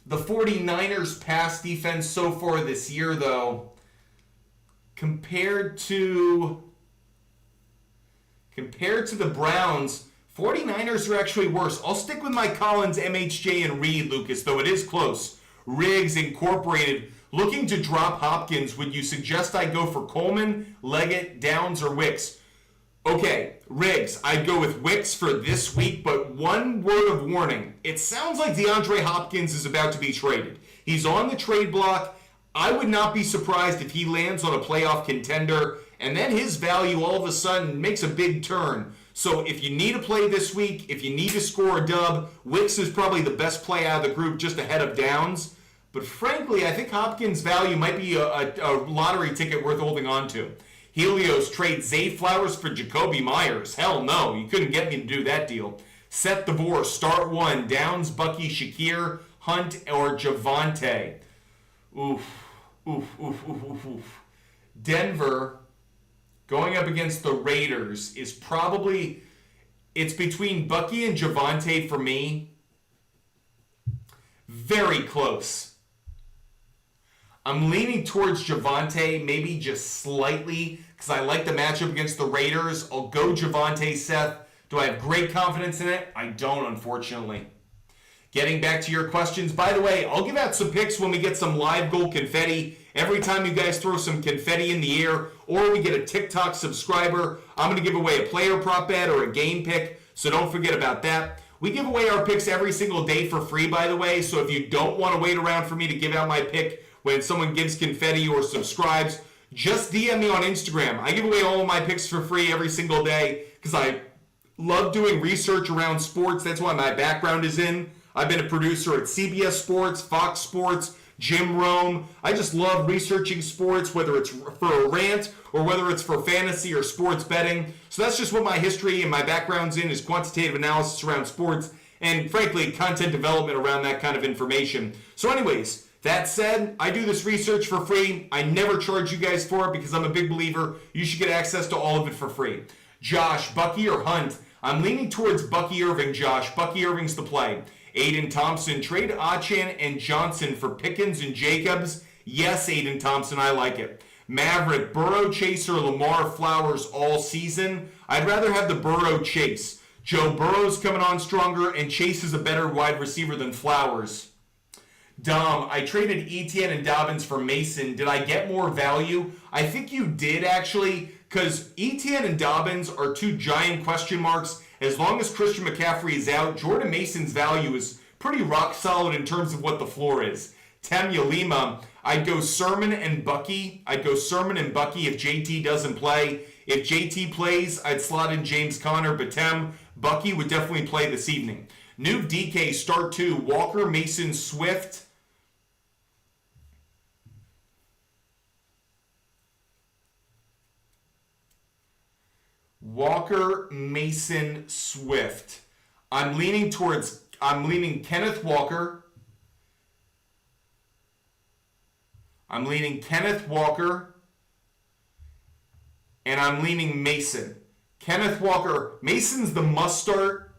The 49ers pass defense so far this year, though, compared to the Browns, 49ers are actually worse. I'll stick with my Collins, MHJ, and Reed, Lucas, though it is close. Riggs Incorporated, looking to drop Hopkins. Would you suggest I go for Coleman, Leggett, Downs, or Wicks? Okay, Riggs, I'd go with Wicks for this week, but one word of warning. It sounds like DeAndre Hopkins is about to be traded. He's on the trade block. I would not be surprised if he lands on a playoff contender, and then his value all of a sudden makes a big turn. So if you need a play this week, if you need to score a dub, Wicks is probably the best play out of the group, just ahead of Downs. But frankly, I think Hopkins' value might be a lottery ticket worth holding on to. Helios trade Zay Flowers for Jacoby Myers. Hell no, you couldn't get me to do that deal. Seth DeVore, start one. Downs, Bucky, Shakir, Hunt, or Javonte. Oof. Denver, going up against the Raiders, is probably... It's between Bucky and Javonte for me. Very close. I'm leaning towards Javonte, maybe just slightly, because I like the matchup against the Raiders. I'll go Javonte, Seth. Do I have great confidence in it? I don't, unfortunately. Getting back to your questions, by the way, I'll give out some picks when we get some live goal confetti. Every time you guys throw some confetti in the air, or we get a TikTok subscriber, I'm going to give away a player prop bet or a game pick, so don't forget about that. We give away our picks every single day for free, by the way, so if you don't want to wait around for me to give out my pick when someone gives confetti or subscribes, just DM me on Instagram. I give away all of my picks for free every single day because I love doing research around sports. That's why my background is in. I've been a producer at CBS Sports, Fox Sports, Jim Rome. I just love researching sports, whether it's for a rant or whether it's for fantasy or sports betting. So that's just what my history and my background's in, is quantitative analysis around sports and, frankly, content development around that kind of information. So anyways, that said, I do this research for free. I never charge you guys for it because I'm a big believer. You should get access to all of it for free. Josh, Bucky or Hunt? I'm leaning towards Bucky Irving, Josh. Bucky Irving's the play. Aiden Thompson, trade Achan and Johnson for Pickens and Jacobs. Yes, Aiden Thompson, I like it. Maverick, Burrow, Chase, or Lamar Flowers all season? I'd rather have the Burrow Chase. Joe Burrow's coming on stronger, and Chase is a better wide receiver than Flowers. Dom, I traded Etienne and Dobbins for Mason. Did I get more value? I think you did, actually, because Etienne and Dobbins are two giant question marks. As long as Christian McCaffrey is out, Jordan Mason's value is pretty rock solid in terms of what the floor is. Temya Lima, I'd go Sermon and Bucky. I'd go Sermon and Bucky if JT doesn't play. If JT plays, I'd slot in James Conner, but Bucky would definitely play this evening. New DK, start two. Walker, Mason, Swift. Walker, Mason, Swift. I'm leaning Kenneth Walker. I'm leaning Kenneth Walker. And I'm leaning Mason. Kenneth Walker. Mason's the must start.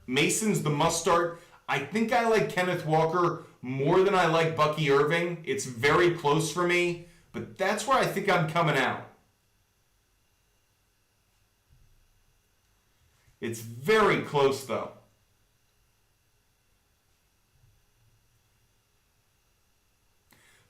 I think I like Kenneth Walker more than I like Bucky Irving. It's very close for me, but that's where I think I'm coming out. It's very close, though.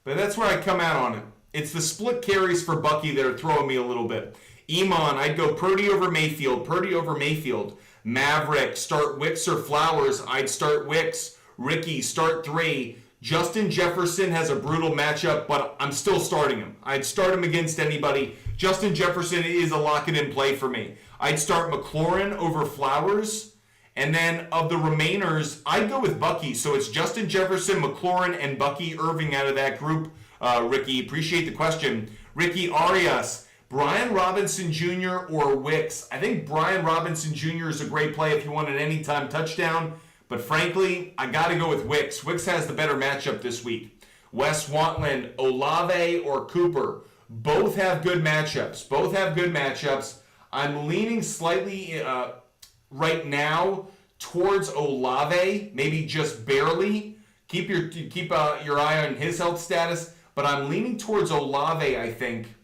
But that's where I come out on it. It's the split carries for Bucky that are throwing me a little bit. Iman, I'd go Purdy over Mayfield. Maverick, start Wicks or Flowers. I'd start Wicks. Ricky, start 3. Justin Jefferson has a brutal matchup, but I'm still starting him. I'd start him against anybody. Justin Jefferson is a lock-it-in play for me. I'd start McLaurin over Flowers. And then of the remainers, I'd go with Bucky. So it's Justin Jefferson, McLaurin, and Bucky Irving out of that group. Ricky, appreciate the question. Ricky Arias, Brian Robinson Jr. or Wicks. I think Brian Robinson Jr. is a great play if you want an anytime touchdown. But frankly, I got to go with Wicks. Wicks has the better matchup this week. Wes Wantland, Olave, or Cooper. Both have good matchups. I'm leaning slightly right now towards Olave, maybe just barely. Keep your eye on his health status, but I'm leaning towards Olave, I think.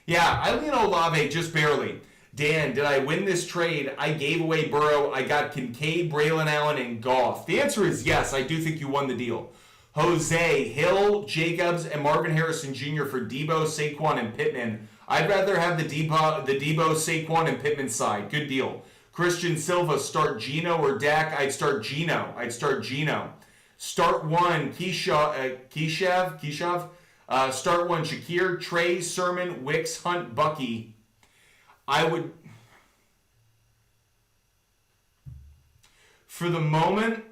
Yeah, I lean Olave just barely. Dan, did I win this trade? I gave away Burrow. I got Kincaid, Braylon Allen, and Goff. The answer is yes. I do think you won the deal. Jose, Hill, Jacobs, and Marvin Harrison Jr. for Debo, Saquon, and Pittman. I'd rather have the Debo, Saquon, and Pittman side. Good deal. Christian Silva, start Geno or Dak? I'd start Geno. Start one, Keyshav. Start one, Shakir, Trey, Sermon, Wicks, Hunt, Bucky. I would, for the moment,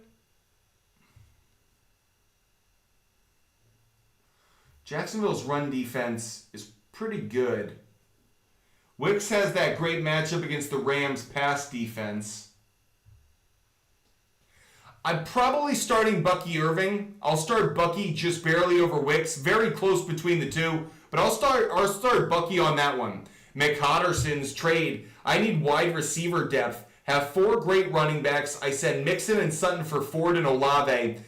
Jacksonville's run defense is pretty good. Wicks has that great matchup against the Rams' pass defense. I'm probably starting Bucky Irving. I'll start Bucky just barely over Wicks. Very close between the two, but I'll start Bucky on that one. McHotterson's trade. I need wide receiver depth. Have 4 great running backs. I send Mixon and Sutton for Ford and Olave.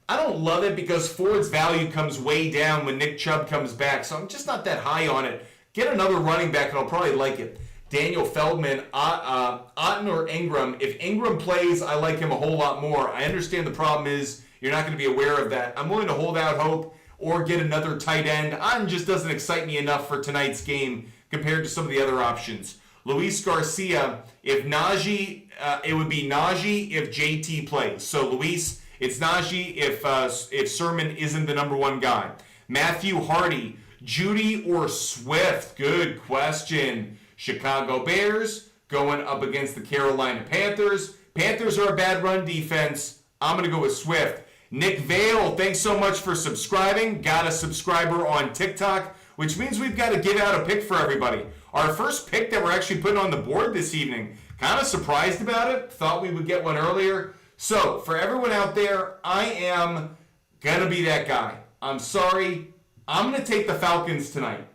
I don't love it because Ford's value comes way down when Nick Chubb comes back, so I'm just not that high on it. Get another running back and I'll probably like it. Daniel Feldman, Otten or Ingram. If Ingram plays, I like him a whole lot more. I understand the problem is you're not going to be aware of that. I'm willing to hold out hope or get another tight end. Otten just doesn't excite me enough for tonight's game compared to some of the other options. Luis Garcia, if Najee, it would be Najee if JT plays. So Luis, it's Najee if Sermon isn't the number one guy. Matthew Hardy, Judy or Swift? Good question. Chicago Bears going up against the Carolina Panthers. Panthers are a bad run defense. I'm going to go with Swift. Nick Vale, thanks so much for subscribing. Got a subscriber on TikTok, which means we've got to give out a pick for everybody. Our first pick that we're actually putting on the board this evening. Kind of surprised about it. Thought we would get one earlier. So, for everyone out there, I am going to be that guy. I'm sorry. I'm going to take the Falcons tonight.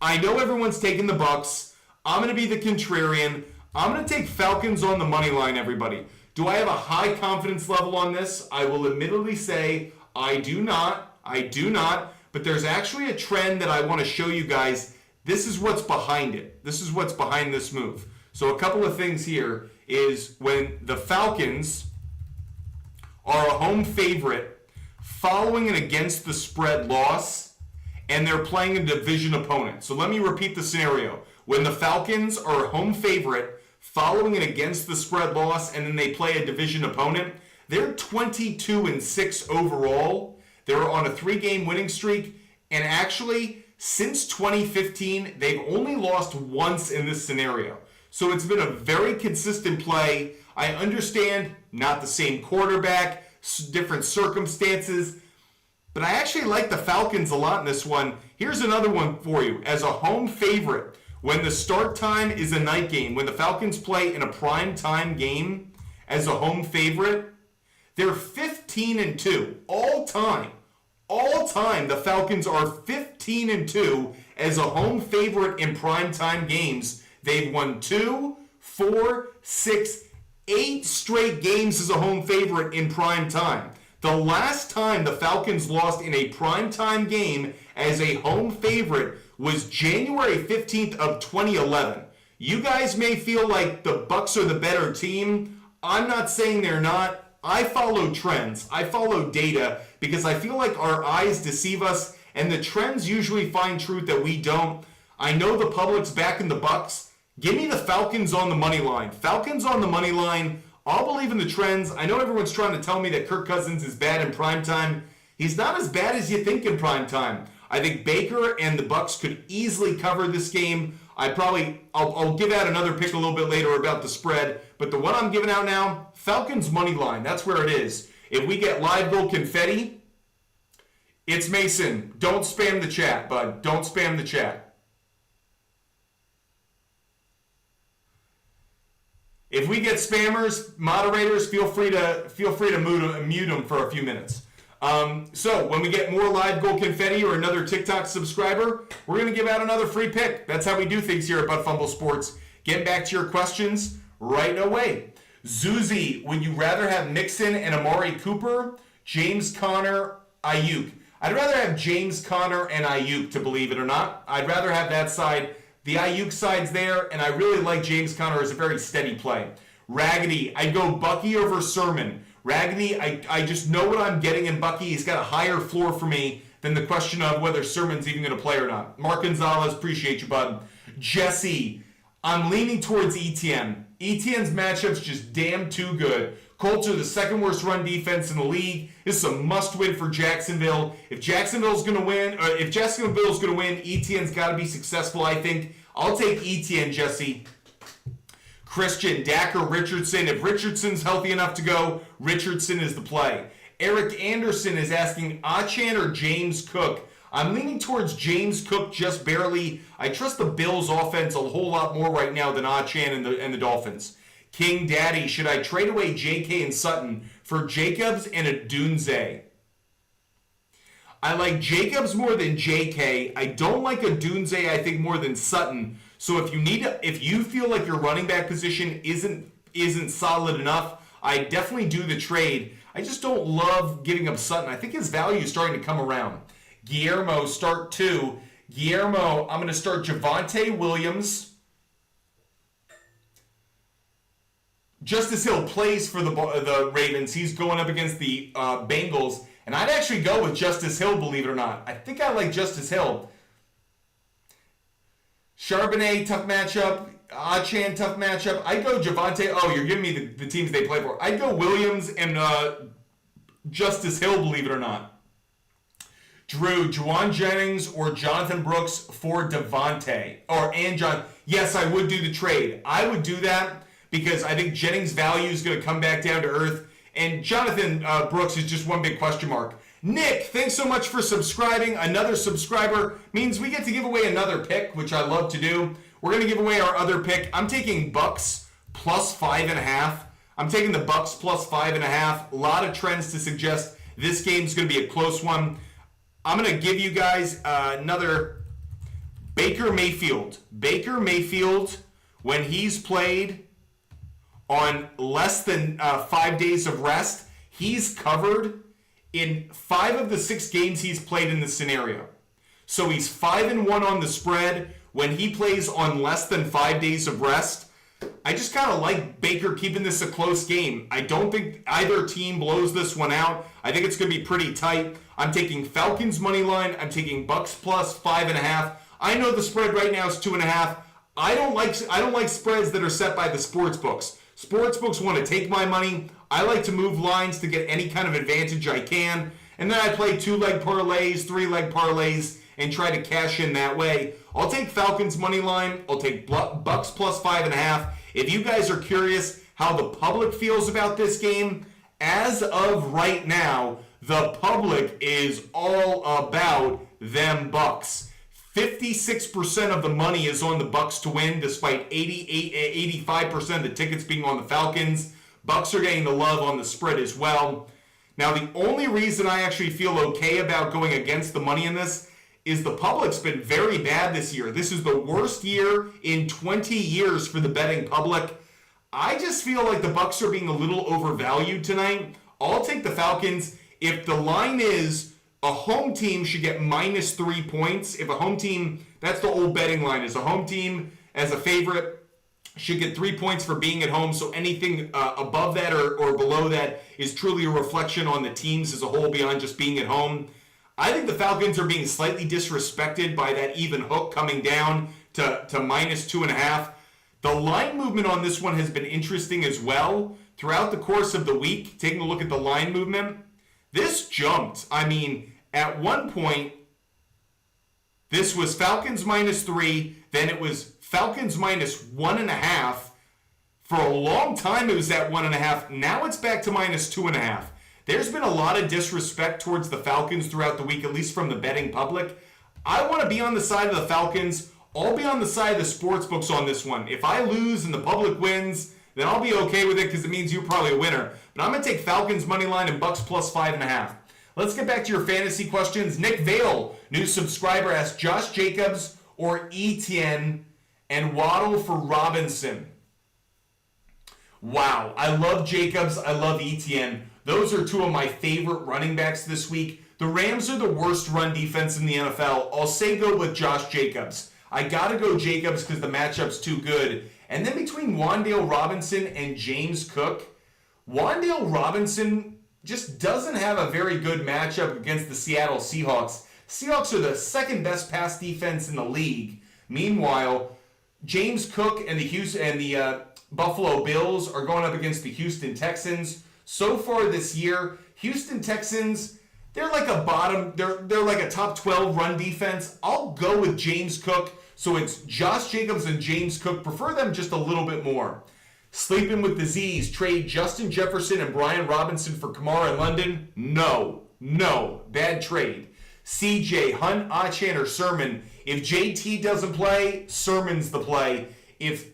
I know everyone's taking the Bucks. I'm going to be the contrarian. I'm going to take Falcons on the money line, everybody. Do I have a high confidence level on this? I will admittedly say I do not. But there's actually a trend that I want to show you guys. This is what's behind it. This is what's behind this move. So a couple of things here is when the Falcons are a home favorite following an against the spread loss and they're playing a division opponent. So let me repeat the scenario. When the Falcons are a home favorite following an against the spread loss and then they play a division opponent, they're 22-6 overall. They're on a 3-game winning streak, and actually, since 2015, they've only lost once in this scenario. So it's been a very consistent play. I understand not the same quarterback, different circumstances, but I actually like the Falcons a lot in this one. Here's another one for you. As a home favorite, when the start time is a night game, when the Falcons play in a prime time game as a home favorite, they're 15-2 all time. All time, the Falcons are 15-2 as a home favorite in primetime games. They've won 2, 4, 6, 8 straight games as a home favorite in prime time. The last time the Falcons lost in a primetime game as a home favorite was January 15th of 2011. You guys may feel like the Bucs are the better team. I'm not saying they're not. I follow trends. I follow data because I feel like our eyes deceive us and the trends usually find truth that we don't. I know the public's backing the Bucs. Give me the Falcons on the money line. Falcons on the money line. I'll believe in the trends. I know everyone's trying to tell me that Kirk Cousins is bad in primetime. He's not as bad as you think in primetime. I think Baker and the Bucs could easily cover this game. I'll give out another pick a little bit later about the spread, but the one I'm giving out now, Falcons money line. That's where it is. If we get live goal confetti, It's Mason. Don't spam the chat, bud. Don't spam the chat. If we get spammers, moderators, feel free to mute them for a few minutes. So when we get more live goal confetti or another TikTok subscriber, we're going to give out another free pick. That's how we do things here at Butt Fumble Sports. Getting back to your questions right away. Zuzi, would you rather have Mixon and Amari Cooper, James Conner, Ayuk? I'd rather have James Conner and Ayuk, to believe it or not. I'd rather have that side. The Ayuk side's there, and I really like James Conner as a very steady play. Raggedy, I'd go Bucky over Sermon. Raggedy, I just know what I'm getting in Bucky. He's got a higher floor for me than the question of whether Sermon's even going to play or not. Mark Gonzalez, appreciate you, bud. Jesse, I'm leaning towards ETN. ETN's matchup's just damn too good. Colts are the second worst run defense in the league. This is a must-win for Jacksonville. If Jacksonville's going to win, ETN's got to be successful, I think. I'll take ETN, Jesse. Christian, Dak or Richardson. If Richardson's healthy enough to go, Richardson is the play. Eric Anderson is asking Achane or James Cook. I'm leaning towards James Cook just barely. I trust the Bills' offense a whole lot more right now than Achane and the Dolphins. King Daddy, should I trade away J.K. and Sutton for Jacobs and a Dunze? I like Jacobs more than J.K. I don't like a Dunze, I think, more than Sutton. So if you feel like your running back position isn't solid enough, I definitely do the trade. I just don't love giving up Sutton. I think his value is starting to come around. Guillermo, start 2. Guillermo, I'm going to start Javonte Williams. Justice Hill plays for the Ravens. He's going up against the Bengals. And I'd actually go with Justice Hill, believe it or not. I think I like Justice Hill. Charbonnet, tough matchup. Achane, tough matchup. I'd go Javonte. Oh, you're giving me the teams they play for. I'd go Williams and Justice Hill, believe it or not. Drew, Juwan Jennings or Jonathan Brooks for Devontae. Yes, I would do the trade. I would do that because I think Jennings' value is going to come back down to earth. And Jonathan Brooks is just one big question mark. Nick, thanks so much for subscribing. Another subscriber means we get to give away another pick, which I love to do. We're going to give away our other pick. I'm taking Bucks plus 5.5. I'm taking the Bucks plus 5.5. A lot of trends to suggest this game's going to be a close one. I'm going to give you guys another Baker Mayfield. Baker Mayfield, when he's played on less than 5 days of rest, he's covered in 5 of the 6 games he's played in this scenario. So he's 5-1 on the spread when he plays on less than 5 days of rest. I just kind of like Baker keeping this a close game. I don't think either team blows this one out. I think it's going to be pretty tight. I'm taking Falcons money line. I'm taking Bucks plus 5.5. I know the spread right now is 2.5. I don't like spreads that are set by the sports books. Sportsbooks want to take my money. I like to move lines to get any kind of advantage I can. And then I play 2-leg parlays, 3-leg parlays, and try to cash in that way. I'll take Falcons money line. I'll take Bucks plus 5.5. If you guys are curious how the public feels about this game, as of right now, the public is all about them Bucks. 56% of the money is on the Bucks to win, despite 85% of the tickets being on the Falcons. Bucks are getting the love on the spread as well. Now, the only reason I actually feel okay about going against the money in this is the public's been very bad this year. This is the worst year in 20 years for the betting public. I just feel like the Bucks are being a little overvalued tonight. I'll take the Falcons. If the line is a home team should get minus 3 points. If a home team, that's the old betting line, is a home team as a favorite should get 3 points for being at home. So anything above that or below that is truly a reflection on the teams as a whole beyond just being at home. I think the Falcons are being slightly disrespected by that even hook coming down to minus 2.5. The line movement on this one has been interesting as well. Throughout the course of the week, taking a look at the line movement, this jumped. I mean, at one point, this was Falcons minus 3, then it was Falcons minus 1.5. For a long time, it was at 1.5. Now it's back to minus 2.5. There's been a lot of disrespect towards the Falcons throughout the week, at least from the betting public. I want to be on the side of the Falcons. I'll be on the side of the sports books on this one. If I lose and the public wins, then I'll be okay with it because it means you're probably a winner. But I'm going to take Falcons money line and Bucks plus 5.5. Let's get back to your fantasy questions. Nick Vale, new subscriber, asked Josh Jacobs or Etienne and Waddle for Robinson. Wow, I love Jacobs. I love Etienne. Those are two of my favorite running backs this week. The Rams are the worst run defense in the NFL. I'll say go with Josh Jacobs. I got to go Jacobs because the matchup's too good. And then between Wan'Dale Robinson and James Cook, Wan'Dale Robinson just doesn't have a very good matchup against the Seattle Seahawks. Seahawks are the second best pass defense in the league. Meanwhile, James Cook and the Buffalo Bills are going up against the Houston Texans. So far this year, Houston Texans, they're like a top 12 run defense. I'll go with James Cook. So it's Josh Jacobs and James Cook. Prefer them just a little bit more. Sleeping with disease. Trade Justin Jefferson and Brian Robinson for Kamara in London? No. Bad trade. CJ, Hunt, Achan, or Sermon. If JT doesn't play, Sermon's the play. If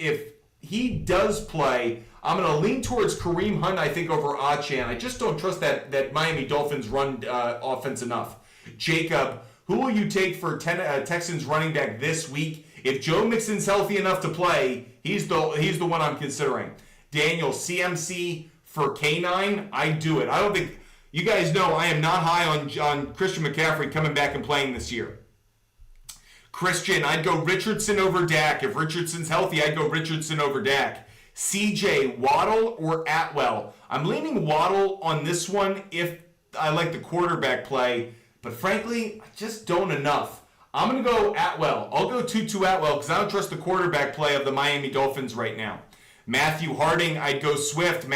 he does play, I'm going to lean towards Kareem Hunt, I think, over Achan. I just don't trust that Miami Dolphins run offense enough. Jacob, who will you take for Texans running back this week? If Joe Mixon's healthy enough to play, he's the one I'm considering. Daniel, CMC for K9, I do it. I don't think, you guys know I am not high on Christian McCaffrey coming back and playing this year. Christian, I'd go Richardson over Dak. If Richardson's healthy, I'd go Richardson over Dak. CJ, Waddle or Atwell? I'm leaning Waddle on this one if I like the quarterback play, but frankly, I just don't enough. I'm going to go Atwell. I'll go Tutu Atwell because I don't trust the quarterback play of the Miami Dolphins right now. Matthew Harding, I'd go Swift.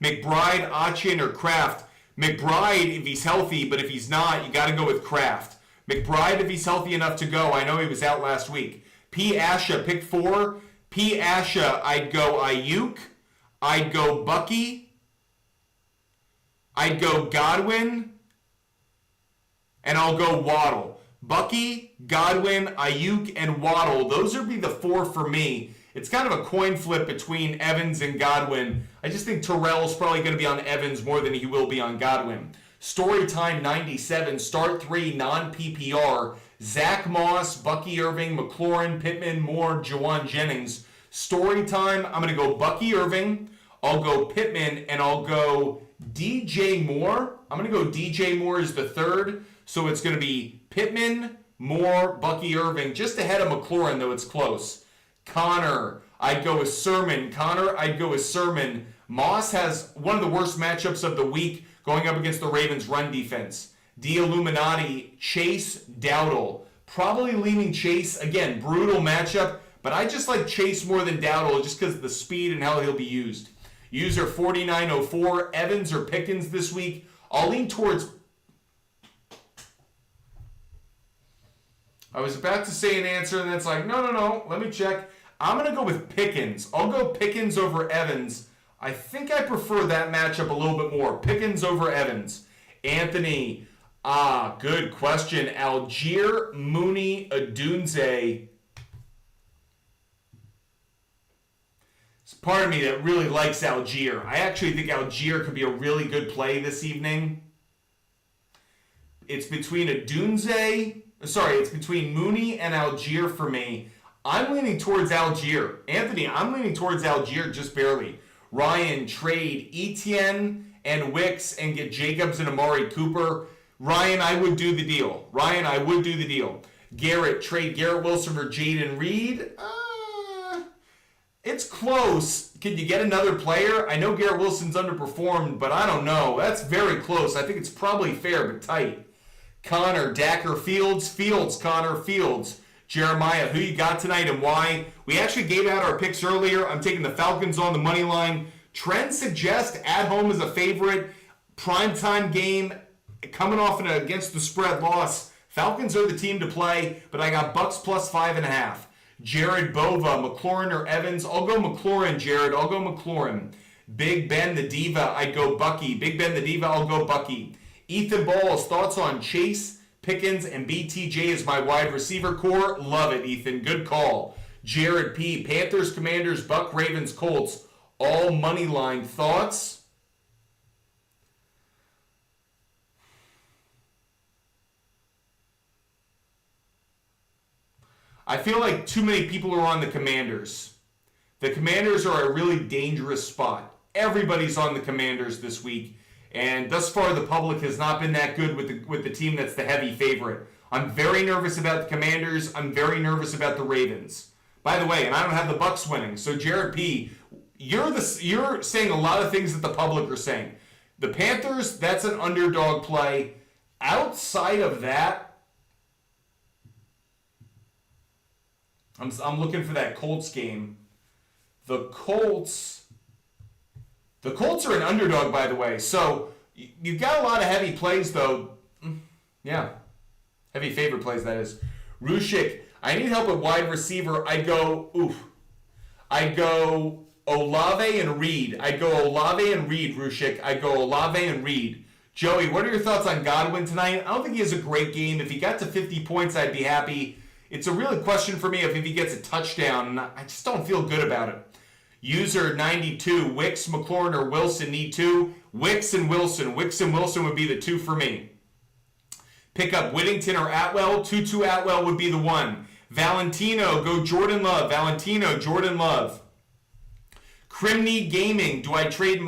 McBride, Achan, or Kraft? McBride if he's healthy, but if he's not, you got to go with Kraft. McBride if he's healthy enough to go. I know he was out last week. P. Asha, pick 4. P. Asha, I'd go Ayuk. I'd go Bucky. I'd go Godwin. And I'll go Waddle. Bucky, Godwin, Ayuk, and Waddle. Those would be the 4 for me. It's kind of a coin flip between Evans and Godwin. I just think Terrell's probably going to be on Evans more than he will be on Godwin. Storytime 97, start 3, non-PPR. Zach Moss, Bucky Irving, McLaurin, Pittman, Moore, Jawan Jennings. Storytime, I'm going to go Bucky Irving. I'll go Pittman, and I'll go DJ Moore. I'm going to go DJ Moore as the 3rd. So it's going to be Pittman, Moore, Bucky Irving. Just ahead of McLaurin, though it's close. Connor, I'd go with Sermon. Moss has one of the worst matchups of the week going up against the Ravens' run defense. D. Illuminati, Chase, Dowdle. Probably leaning Chase. Again, brutal matchup, but I just like Chase more than Dowdle just because of the speed and how he'll be used. User 4904, Evans or Pickens this week. I'll lean towards... I was about to say an answer, and then it's like, no, let me check. I'm going to go with Pickens. I'll go Pickens over Evans. I think I prefer that matchup a little bit more. Pickens over Evans. Anthony, good question. Algier, Mooney, Adunze. It's part of me that really likes Algier. I actually think Algier could be a really good play this evening. It's between Mooney and Algier for me. I'm leaning towards Algier. Anthony, I'm leaning towards Algier just barely. Ryan, trade Etienne and Wicks and get Jacobs and Amari Cooper. Ryan, I would do the deal. Garrett, trade Garrett Wilson for Jaden Reed. It's close. Can you get another player? I know Garrett Wilson's underperformed, but I don't know. That's very close. I think it's probably fair, but tight. Connor, Dacker, Fields, Connor, Fields. Jeremiah, who you got tonight and why? We actually gave out our picks earlier. I'm taking the Falcons on the money line. Trends suggest at home is a favorite. Primetime game coming off an against the spread loss. Falcons are the team to play, but I got Bucks plus 5.5. Jared Bova, McLaurin or Evans? I'll go McLaurin, Jared. I'll go McLaurin. Big Ben the Diva, I'd go Bucky. Big Ben the Diva, I'll go Bucky. Ethan Balls, thoughts on Chase, Pickens, and BTJ as my wide receiver core? Love it, Ethan. Good call. Jared P, Panthers, Commanders, Buck, Ravens, Colts. All money line. Thoughts? I feel like too many people are on the Commanders. The Commanders are a really dangerous spot. Everybody's on the Commanders this week, and thus far the public has not been that good with the team that's the heavy favorite. I'm very nervous about the Commanders. I'm very nervous about the Ravens. By the way, and I don't have the Bucks winning. So Jared P, you're saying a lot of things that the public are saying. The Panthers, that's an underdog play. Outside of that, I'm looking for that Colts game. The Colts are an underdog, by the way. So you've got a lot of heavy plays, though. Yeah. Heavy favorite plays, that is. Rushik, I need help at wide receiver. I'd go Olave and Reed. Rushik. I'd go Olave and Reed. Joey, what are your thoughts on Godwin tonight? I don't think he has a great game. If he got to 50 points, I'd be happy. It's a real question for me if he gets a touchdown, and I just don't feel good about it. User 92, Wicks, McLaurin, or Wilson need two. Wicks and Wilson. Wicks and Wilson would be the two for me. Pick up Whittington or Atwell. Tutu Atwell would be the one. Valentino, go Jordan Love. Jordan Love. Crimney Gaming, do I trade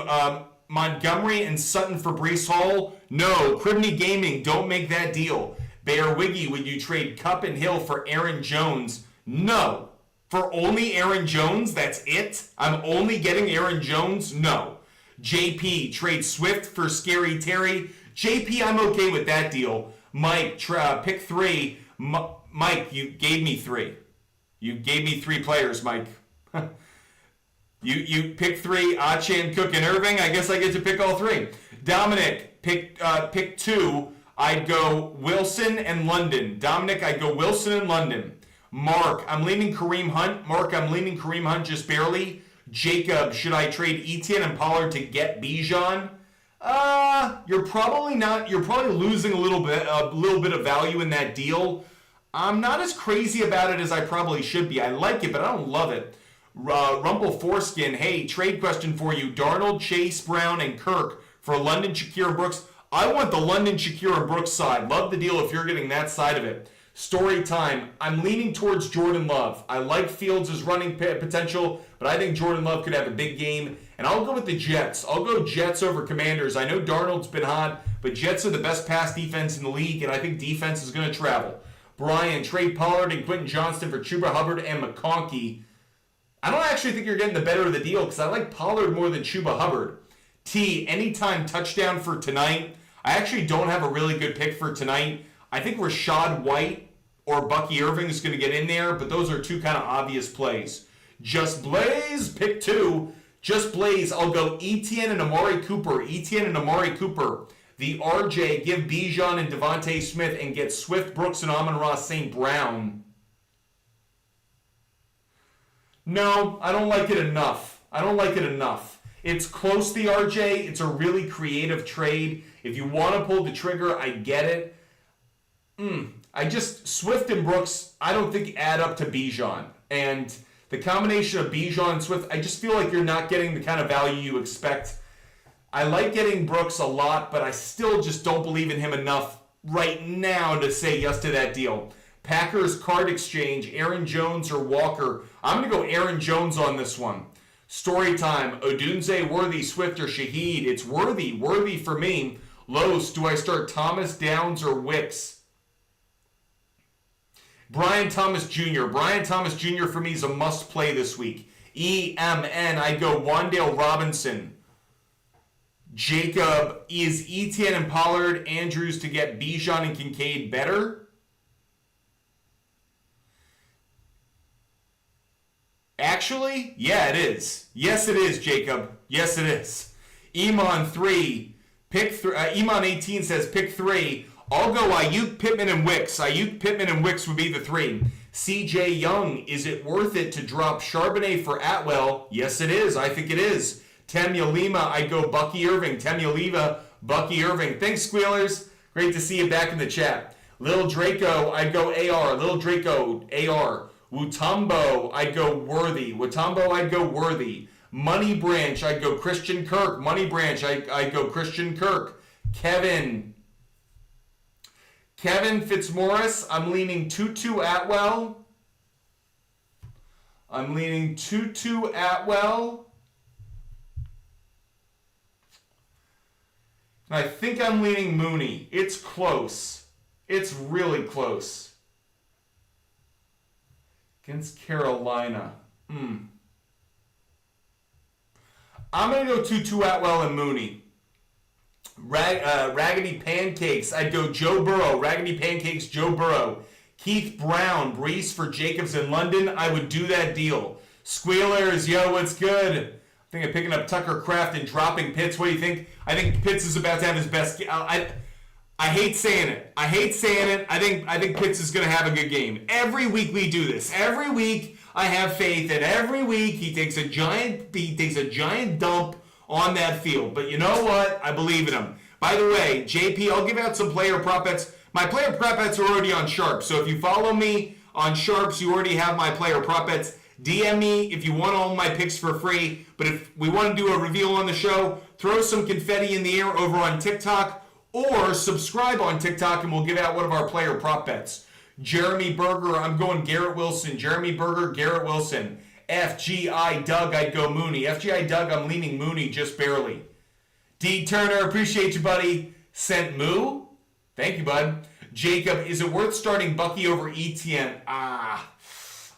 Montgomery and Sutton for Breece Hall? No. Crimney Gaming, don't make that deal. Bear Wiggy, would you trade Kupp and Hill for Aaron Jones? No. For only Aaron Jones? That's it? I'm only getting Aaron Jones? No. JP, trade Swift for Scary Terry? JP, I'm okay with that deal. Mike, pick three. Mike, you gave me three. You gave me three players, Mike. You pick three, Achane, Cook, and Irving. I guess I get to pick all three. Dominic, pick two. I'd go Wilson and London. Dominic, I'd go Wilson and London. Mark, I'm leaning Kareem Hunt just barely. Jacob, should I trade Etienne and Pollard to get Bijan? You're probably not. You're probably losing a little bit of value in that deal. I'm not as crazy about it as I probably should be. I like it, but I don't love it. Rumple Foreskin, hey, trade question for you. Darnold, Chase, Brown, and Kirk for London, Shakir, Brooks. I want the London, Shakir, and Brooks side. Love the deal if you're getting that side of it. Story time. I'm leaning towards Jordan Love. I like Fields' running potential, but I think Jordan Love could have a big game. And I'll go with the Jets. I'll go Jets over Commanders. I know Darnold's been hot, but Jets are the best pass defense in the league, and I think defense is going to travel. Brian, trade Pollard and Quentin Johnston for Chuba Hubbard and McConkey. I don't actually think you're getting the better of the deal because I like Pollard more than Chuba Hubbard. T, anytime touchdown for tonight. I actually don't have a really good pick for tonight. I think Rashad White or Bucky Irving is going to get in there, but those are two kind of obvious plays. Just Blaze, pick two. Just Blaze, I'll go Etienne and Amari Cooper. The RJ, give Bijan and Devontae Smith and get Swift, Brooks, and Amon-Ra St. Brown. No, I don't like it enough. It's close, the RJ. It's a really creative trade. If you want to pull the trigger, I get it. Swift and Brooks, I don't think add up to Bijan. And the combination of Bijan and Swift, I just feel like you're not getting the kind of value you expect. I like getting Brooks a lot, but I still just don't believe in him enough right now to say yes to that deal. Packers card exchange, Aaron Jones or Walker. I'm going to go Aaron Jones on this one. Story time, Odunze, Worthy, Swift, or Shaheed. It's Worthy for me. Los, do I start Thomas, Downs, or Wicks? Brian Thomas Jr. For me is a must play this week. EMN, I'd go Wan'Dale Robinson. Jacob, is Etienne and Pollard, Andrews to get Bijan and Kincaid better? Actually, yeah, it is. Yes, it is, Jacob. Yes, it is. Iman 3. Iman 18 says pick 3. I'll go Ayuk, Pittman, and Wicks. Ayuk, Pittman, and Wicks would be the 3. CJ Young, is it worth it to drop Charbonnet for Atwell? Yes, it is. I think it is. Temulima, I'd go Bucky Irving. Temulima, Bucky Irving. Thanks, Squealers. Great to see you back in the chat. Lil Draco, I'd go AR. Lil Draco, AR. Wutumbo, I'd go Worthy. Wutumbo, I'd go Worthy. Money Branch, I'd go Christian Kirk. Money Branch, I'd go Christian Kirk. Kevin Fitzmaurice, I'm leaning Tutu Atwell. I think I'm leaning Mooney. It's close. It's really close. Against Carolina. I'm going to go Tutu Atwell and Mooney. Raggedy Pancakes, I'd go Joe Burrow. Raggedy Pancakes, Joe Burrow. Keith Brown, Brees for Jacobs in London. I would do that deal. Squealers, yo, what's good? I think I'm picking up Tucker Kraft and dropping Pitts. What do you think? I think Pitts is about to have his best game. I hate saying it. I think Pitts is going to have a good game. Every week we do this. Every week I have faith that every week he takes a giant dump on that field. But you know what? I believe in him. By the way, JP, I'll give out some player prop bets. My player prop bets are already on SHARPZ. So if you follow me on SHARPZ, you already have my player prop bets. DM me if you want all my picks for free. But if we want to do a reveal on the show, throw some confetti in the air over on TikTok or subscribe on TikTok and we'll give out one of our player prop bets. Jeremy Berger, I'm going Garrett Wilson. Jeremy Berger, Garrett Wilson. FGI Doug, I'd go Mooney. FGI Doug, I'm leaning Mooney just barely. D Turner, appreciate you, buddy. Sent Moo. Thank you, bud. Jacob, is it worth starting Bucky over ETN? I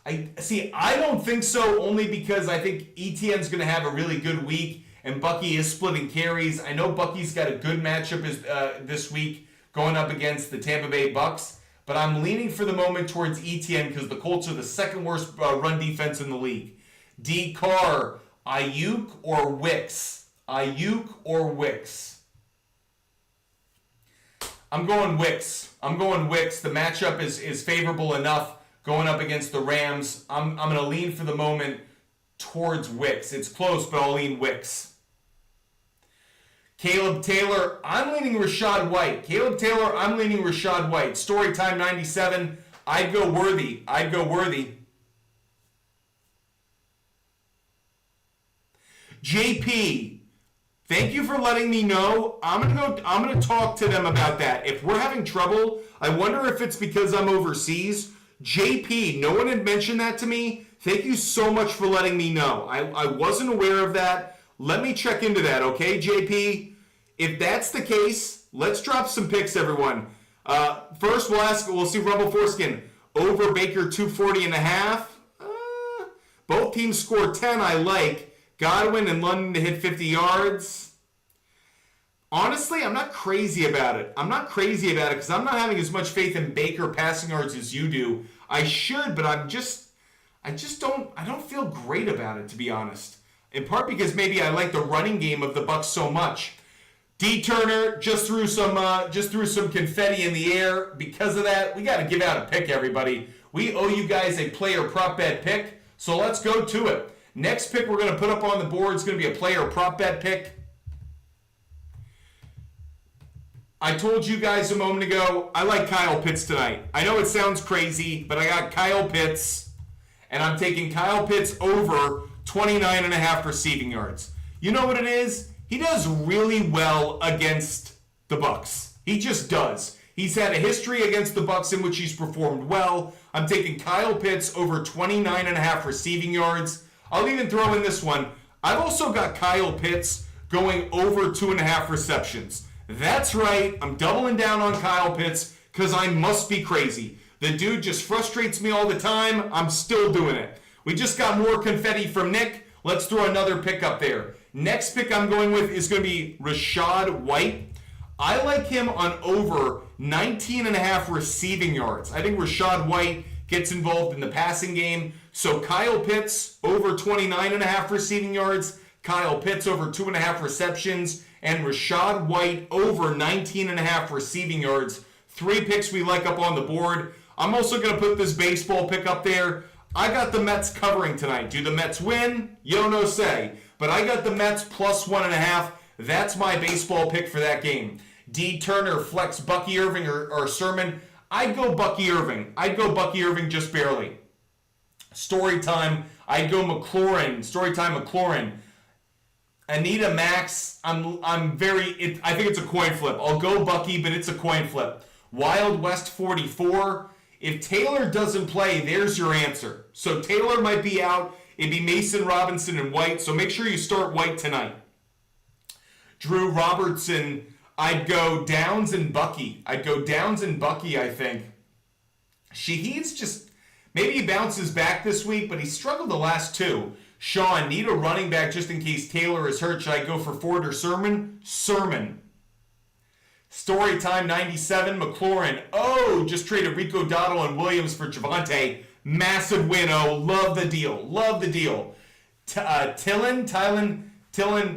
don't think so, only because I think ETN's going to have a really good week, and Bucky is splitting carries. I know Bucky's got a good matchup this week going up against the Tampa Bay Bucks, but I'm leaning for the moment towards ETN because the Colts are the second worst run defense in the league. D. Carr, Ayuk or Wicks? Ayuk or Wicks? I'm going Wicks. The matchup is favorable enough going up against the Rams. I'm going to lean for the moment towards Wicks. It's close, but I'll lean Wicks. Caleb Taylor, I'm leaning Rashad White. Storytime 97, I'd go Worthy. JP, thank you for letting me know. I'm gonna talk to them about that. If we're having trouble, I wonder if it's because I'm overseas. JP, no one had mentioned that to me. Thank you so much for letting me know. I wasn't aware of that. Let me check into that, okay, JP? If that's the case, let's drop some picks, everyone. First, we'll see Rebel Foreskin. Over Baker 240.5. Both teams score 10, I like. Godwin and London to hit 50 yards. Honestly, I'm not crazy about it. Because I'm not having as much faith in Baker passing yards as you do. I should, but I don't feel great about it, to be honest. In part because maybe I like the running game of the Bucs so much. D Turner just threw some confetti in the air. Because of that, we got to give out a pick, everybody. We owe you guys a player prop bet pick, so let's go to it. Next pick we're going to put up on the board is going to be a player prop bet pick. I told you guys a moment ago, I like Kyle Pitts tonight. I know it sounds crazy, but I got Kyle Pitts, and I'm taking Kyle Pitts over 29.5 receiving yards. You know what it is? He does really well against the Bucs. He just does. He's had a history against the Bucs in which he's performed well. I'm taking Kyle Pitts over 29.5 receiving yards. I'll even throw in this one. I've also got Kyle Pitts going over 2.5 receptions. That's right. I'm doubling down on Kyle Pitts because I must be crazy. The dude just frustrates me all the time. I'm still doing it. We just got more confetti from Nick. Let's throw another pick up there. Next pick I'm going with is going to be Rashad White. I like him on over 19.5 receiving yards. I think Rashad White gets involved in the passing game. So Kyle Pitts over 29.5 receiving yards, Kyle Pitts over 2.5 receptions, and Rashad White over 19.5 receiving yards. 3 picks we like up on the board. I'm also going to put this baseball pick up there. I got the Mets covering tonight. Do the Mets win? Yo no say. but I got the Mets plus 1.5. That's my baseball pick for that game. D. Turner, flex Bucky Irving or Sermon. I'd go Bucky Irving. I'd go Bucky Irving just barely. Story time, I'd go McLaurin. Storytime McLaurin. Anita Max, I think it's a coin flip. I'll go Bucky, but it's a coin flip. Wild West 44. If Taylor doesn't play, there's your answer. So Taylor might be out. It'd be Mason, Robinson, and White. So make sure you start White tonight. Drew Robertson, I'd go Downs and Bucky. I think. Shahid's just, maybe he bounces back this week, but he struggled the last two. Sean, need a running back just in case Taylor is hurt. Should I go for Ford or Sermon? Sermon. Storytime 97, McLaurin. Oh, just traded Rico Dottle and Williams for Javonte. Massive win. Oh, love the deal. Tylen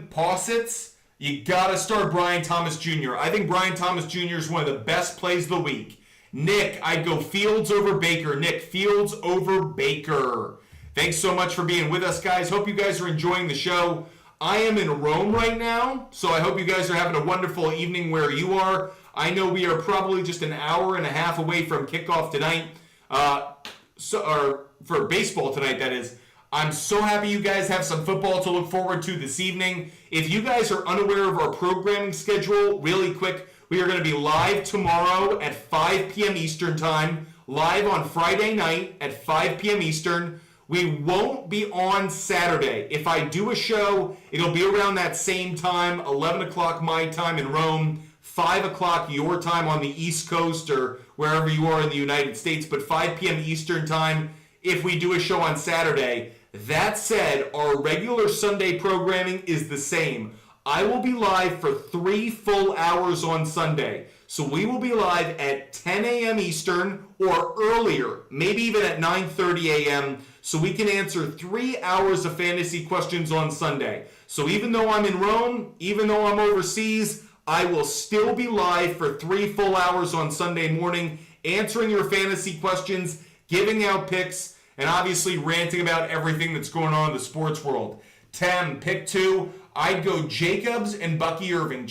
Pausetts. You got to start Brian Thomas Jr. I think Brian Thomas Jr. is one of the best plays of the week. Nick, I'd go Fields over Baker. Nick, Fields over Baker. Thanks so much for being with us, guys. Hope you guys are enjoying the show. I am in Rome right now, so I hope you guys are having a wonderful evening where you are. I know we are probably just an hour and a half away from kickoff tonight, or for baseball tonight, that is. I'm so happy you guys have some football to look forward to this evening. If you guys are unaware of our programming schedule, really quick, we are going to be live tomorrow at 5 p.m. Eastern Time, live on Friday night at 5 p.m. Eastern. We won't be on Saturday. If I do a show, it'll be around that same time, 11 o'clock my time in Rome, 5 o'clock your time on the East Coast or wherever you are in the United States, but 5 p.m. Eastern Time if we do a show on Saturday. That said, our regular Sunday programming is the same. I will be live for 3 full hours on Sunday. So we will be live at 10 a.m. Eastern or earlier, maybe even at 9:30 a.m., so we can answer 3 hours of fantasy questions on Sunday. So even though I'm in Rome, even though I'm overseas, I will still be live for 3 full hours on Sunday morning, answering your fantasy questions, giving out picks, and obviously ranting about everything that's going on in the sports world. Tem, pick 2, I'd go Jacobs and Bucky Irving.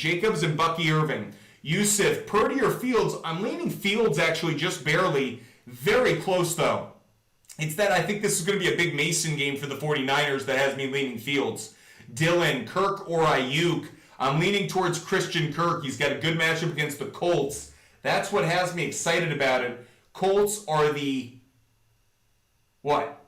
Yusuf, Purdy or Fields? I'm leaning Fields actually just barely. Very close though. It's that I think this is going to be a big Mason game for the 49ers that has me leaning Fields. Dylan, Kirk or Ayuk? I'm leaning towards Christian Kirk. He's got a good matchup against the Colts. That's what has me excited about it. Colts are the,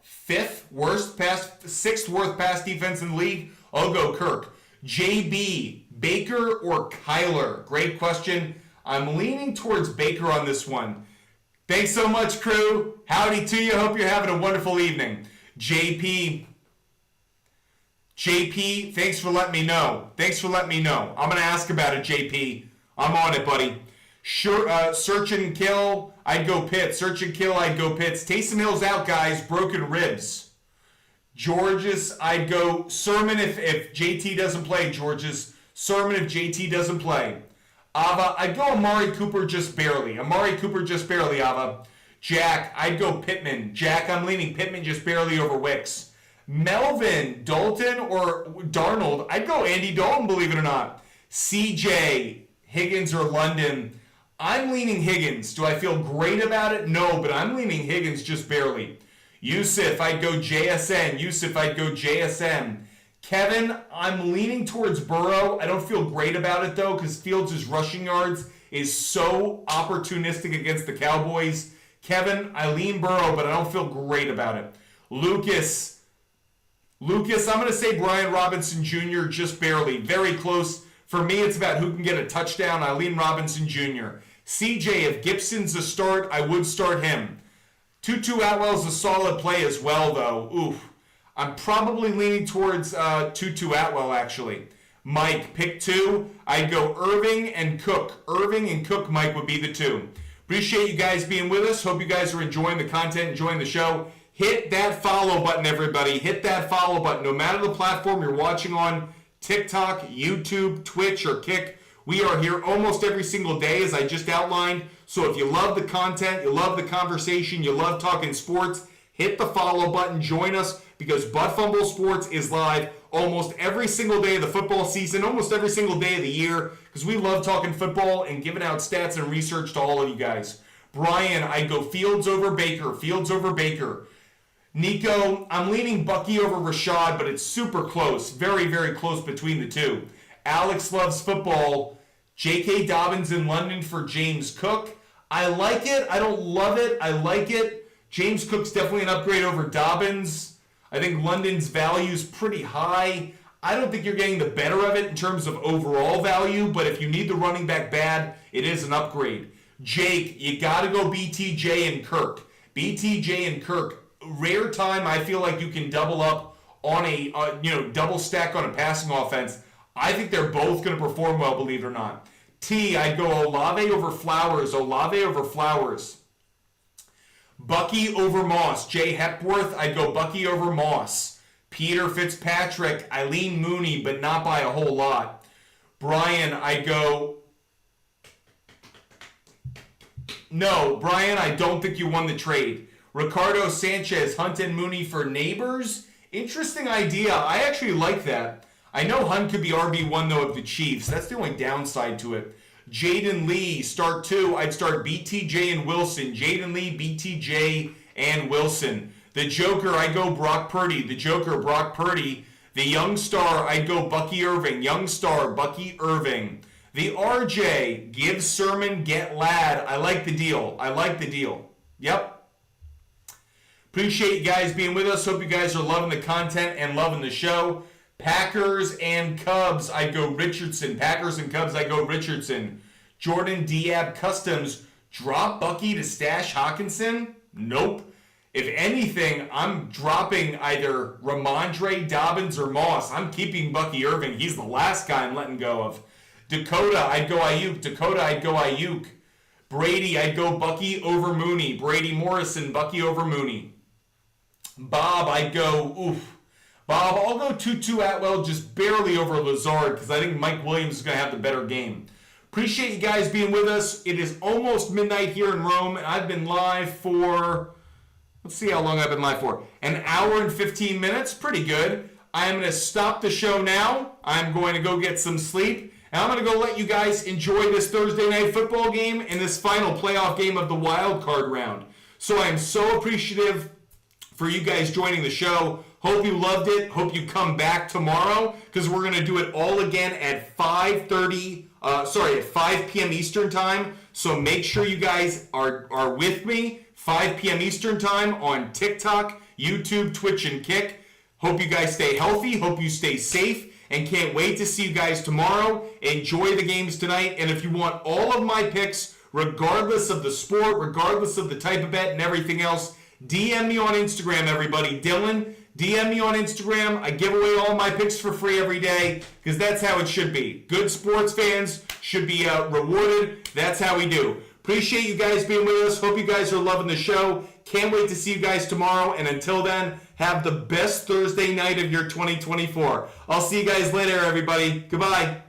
sixth worst pass defense in the league? I'll go Kirk. JB, Baker or Kyler? Great question. I'm leaning towards Baker on this one. Thanks so much, crew. Howdy to you. Hope you're having a wonderful evening. JP, thanks for letting me know. I'm going to ask about it, JP. I'm on it, buddy. Sure, search and kill. I'd go Pitts. Taysom Hill's out, guys. Broken ribs. Georges, I'd go Sermon if JT doesn't play, Georges. Sermon if JT doesn't play. Ava, I'd go Amari Cooper just barely, Ava. Jack, I'd go Pittman. Jack, I'm leaning Pittman just barely over Wicks. Melvin, Dalton or Darnold? I'd go Andy Dalton, believe it or not. CJ, Higgins or London? I'm leaning Higgins. Do I feel great about it? No, but I'm leaning Higgins just barely. Yusuf, I'd go JSN. Kevin, I'm leaning towards Burrow. I don't feel great about it, though, because Fields' rushing yards is so opportunistic against the Cowboys. Kevin, I lean Burrow, but I don't feel great about it. Lucas, I'm going to say Brian Robinson Jr. just barely. Very close. For me, it's about who can get a touchdown. I lean Robinson Jr. CJ, if Gibson's a start, I would start him. Tutu Atwell's a solid play as well, though. Oof. I'm probably leaning towards Tutu Atwell, actually. Mike, pick 2. I'd go Irving and Cook. Mike, would be the 2. Appreciate you guys being with us. Hope you guys are enjoying the content, enjoying the show. Hit that follow button, everybody. Hit that follow button. No matter the platform you're watching on, TikTok, YouTube, Twitch, or Kick, we are here almost every single day, as I just outlined. So if you love the content, you love the conversation, you love talking sports, hit the follow button, join us, because Butt Fumble Sports is live almost every single day of the football season, almost every single day of the year, because we love talking football and giving out stats and research to all of you guys. Brian, I'd go Fields over Baker. Fields over Baker. Nico, I'm leaning Bucky over Rashad, but it's super close. Very, very close between the two. Alex loves football. J.K. Dobbins in London for James Cook. I like it. I don't love it. I like it. James Cook's definitely an upgrade over Dobbins. I think London's value is pretty high. I don't think you're getting the better of it in terms of overall value, but if you need the running back bad, it is an upgrade. Jake, you got to go BTJ and Kirk. BTJ and Kirk. Rare time I feel like you can double up on a, double stack on a passing offense. I think they're both going to perform well, believe it or not. T, I'd go Olave over Flowers. Olave over Flowers. Bucky over Moss. Jay Hepworth, I'd go Bucky over Moss. Peter Fitzpatrick, Eileen Mooney, but not by a whole lot. Brian, I'd go... No, Brian, I don't think you won the trade. Ricardo Sanchez, Hunt and Mooney for Neighbors. Interesting idea. I actually like that. I know Hunt could be RB1, though, of the Chiefs. That's the only downside to it. Jaden Lee, start 2. I'd start BTJ and Wilson. Jaden Lee, BTJ, and Wilson. The Joker, I'd go Brock Purdy. The Joker, Brock Purdy. The Young Star, I'd go Bucky Irving. Young Star, Bucky Irving. The RJ, give Sermon, get Ladd. I like the deal. I like the deal. Yep. Appreciate you guys being with us. Hope you guys are loving the content and loving the show. Packers and Cubs, I go Richardson. Packers and Cubs, I go Richardson. Jordan Diab Customs, drop Bucky to stash Hawkinson? Nope. If anything, I'm dropping either Ramondre, Dobbins, or Moss. I'm keeping Bucky Irving. He's the last guy I'm letting go of. Dakota, I'd go Ayuk. Dakota, I'd go Ayuk. Brady, I'd go Bucky over Mooney. Brady Morrison, Bucky over Mooney. Bob, I'd go, Bob, I'll go Tutu Atwell just barely over Lazard because I think Mike Williams is going to have the better game. Appreciate you guys being with us. It is almost midnight here in Rome, and I've been live for, let's see how long I've been live for. An hour and 15 minutes. Pretty good. I'm going to stop the show now. I'm going to go get some sleep. And I'm going to go let you guys enjoy this Thursday night football game and this final playoff game of the wild card round. So I am so appreciative for you guys joining the show. Hope you loved it. Hope you come back tomorrow because we're going to do it all again at 5 p.m. Eastern time. So make sure you guys are with me 5 p.m. Eastern time on TikTok, YouTube, Twitch, and Kick. Hope you guys stay healthy. Hope you stay safe. And can't wait to see you guys tomorrow. Enjoy the games tonight. And if you want all of my picks, regardless of the sport, regardless of the type of bet and everything else, DM me on Instagram, everybody. Dylan, DM me on Instagram. I give away all my picks for free every day because that's how it should be. Good sports fans should be rewarded. That's how we do. Appreciate you guys being with us. Hope you guys are loving the show. Can't wait to see you guys tomorrow. And until then, have the best Thursday night of your 2024. I'll see you guys later, everybody. Goodbye.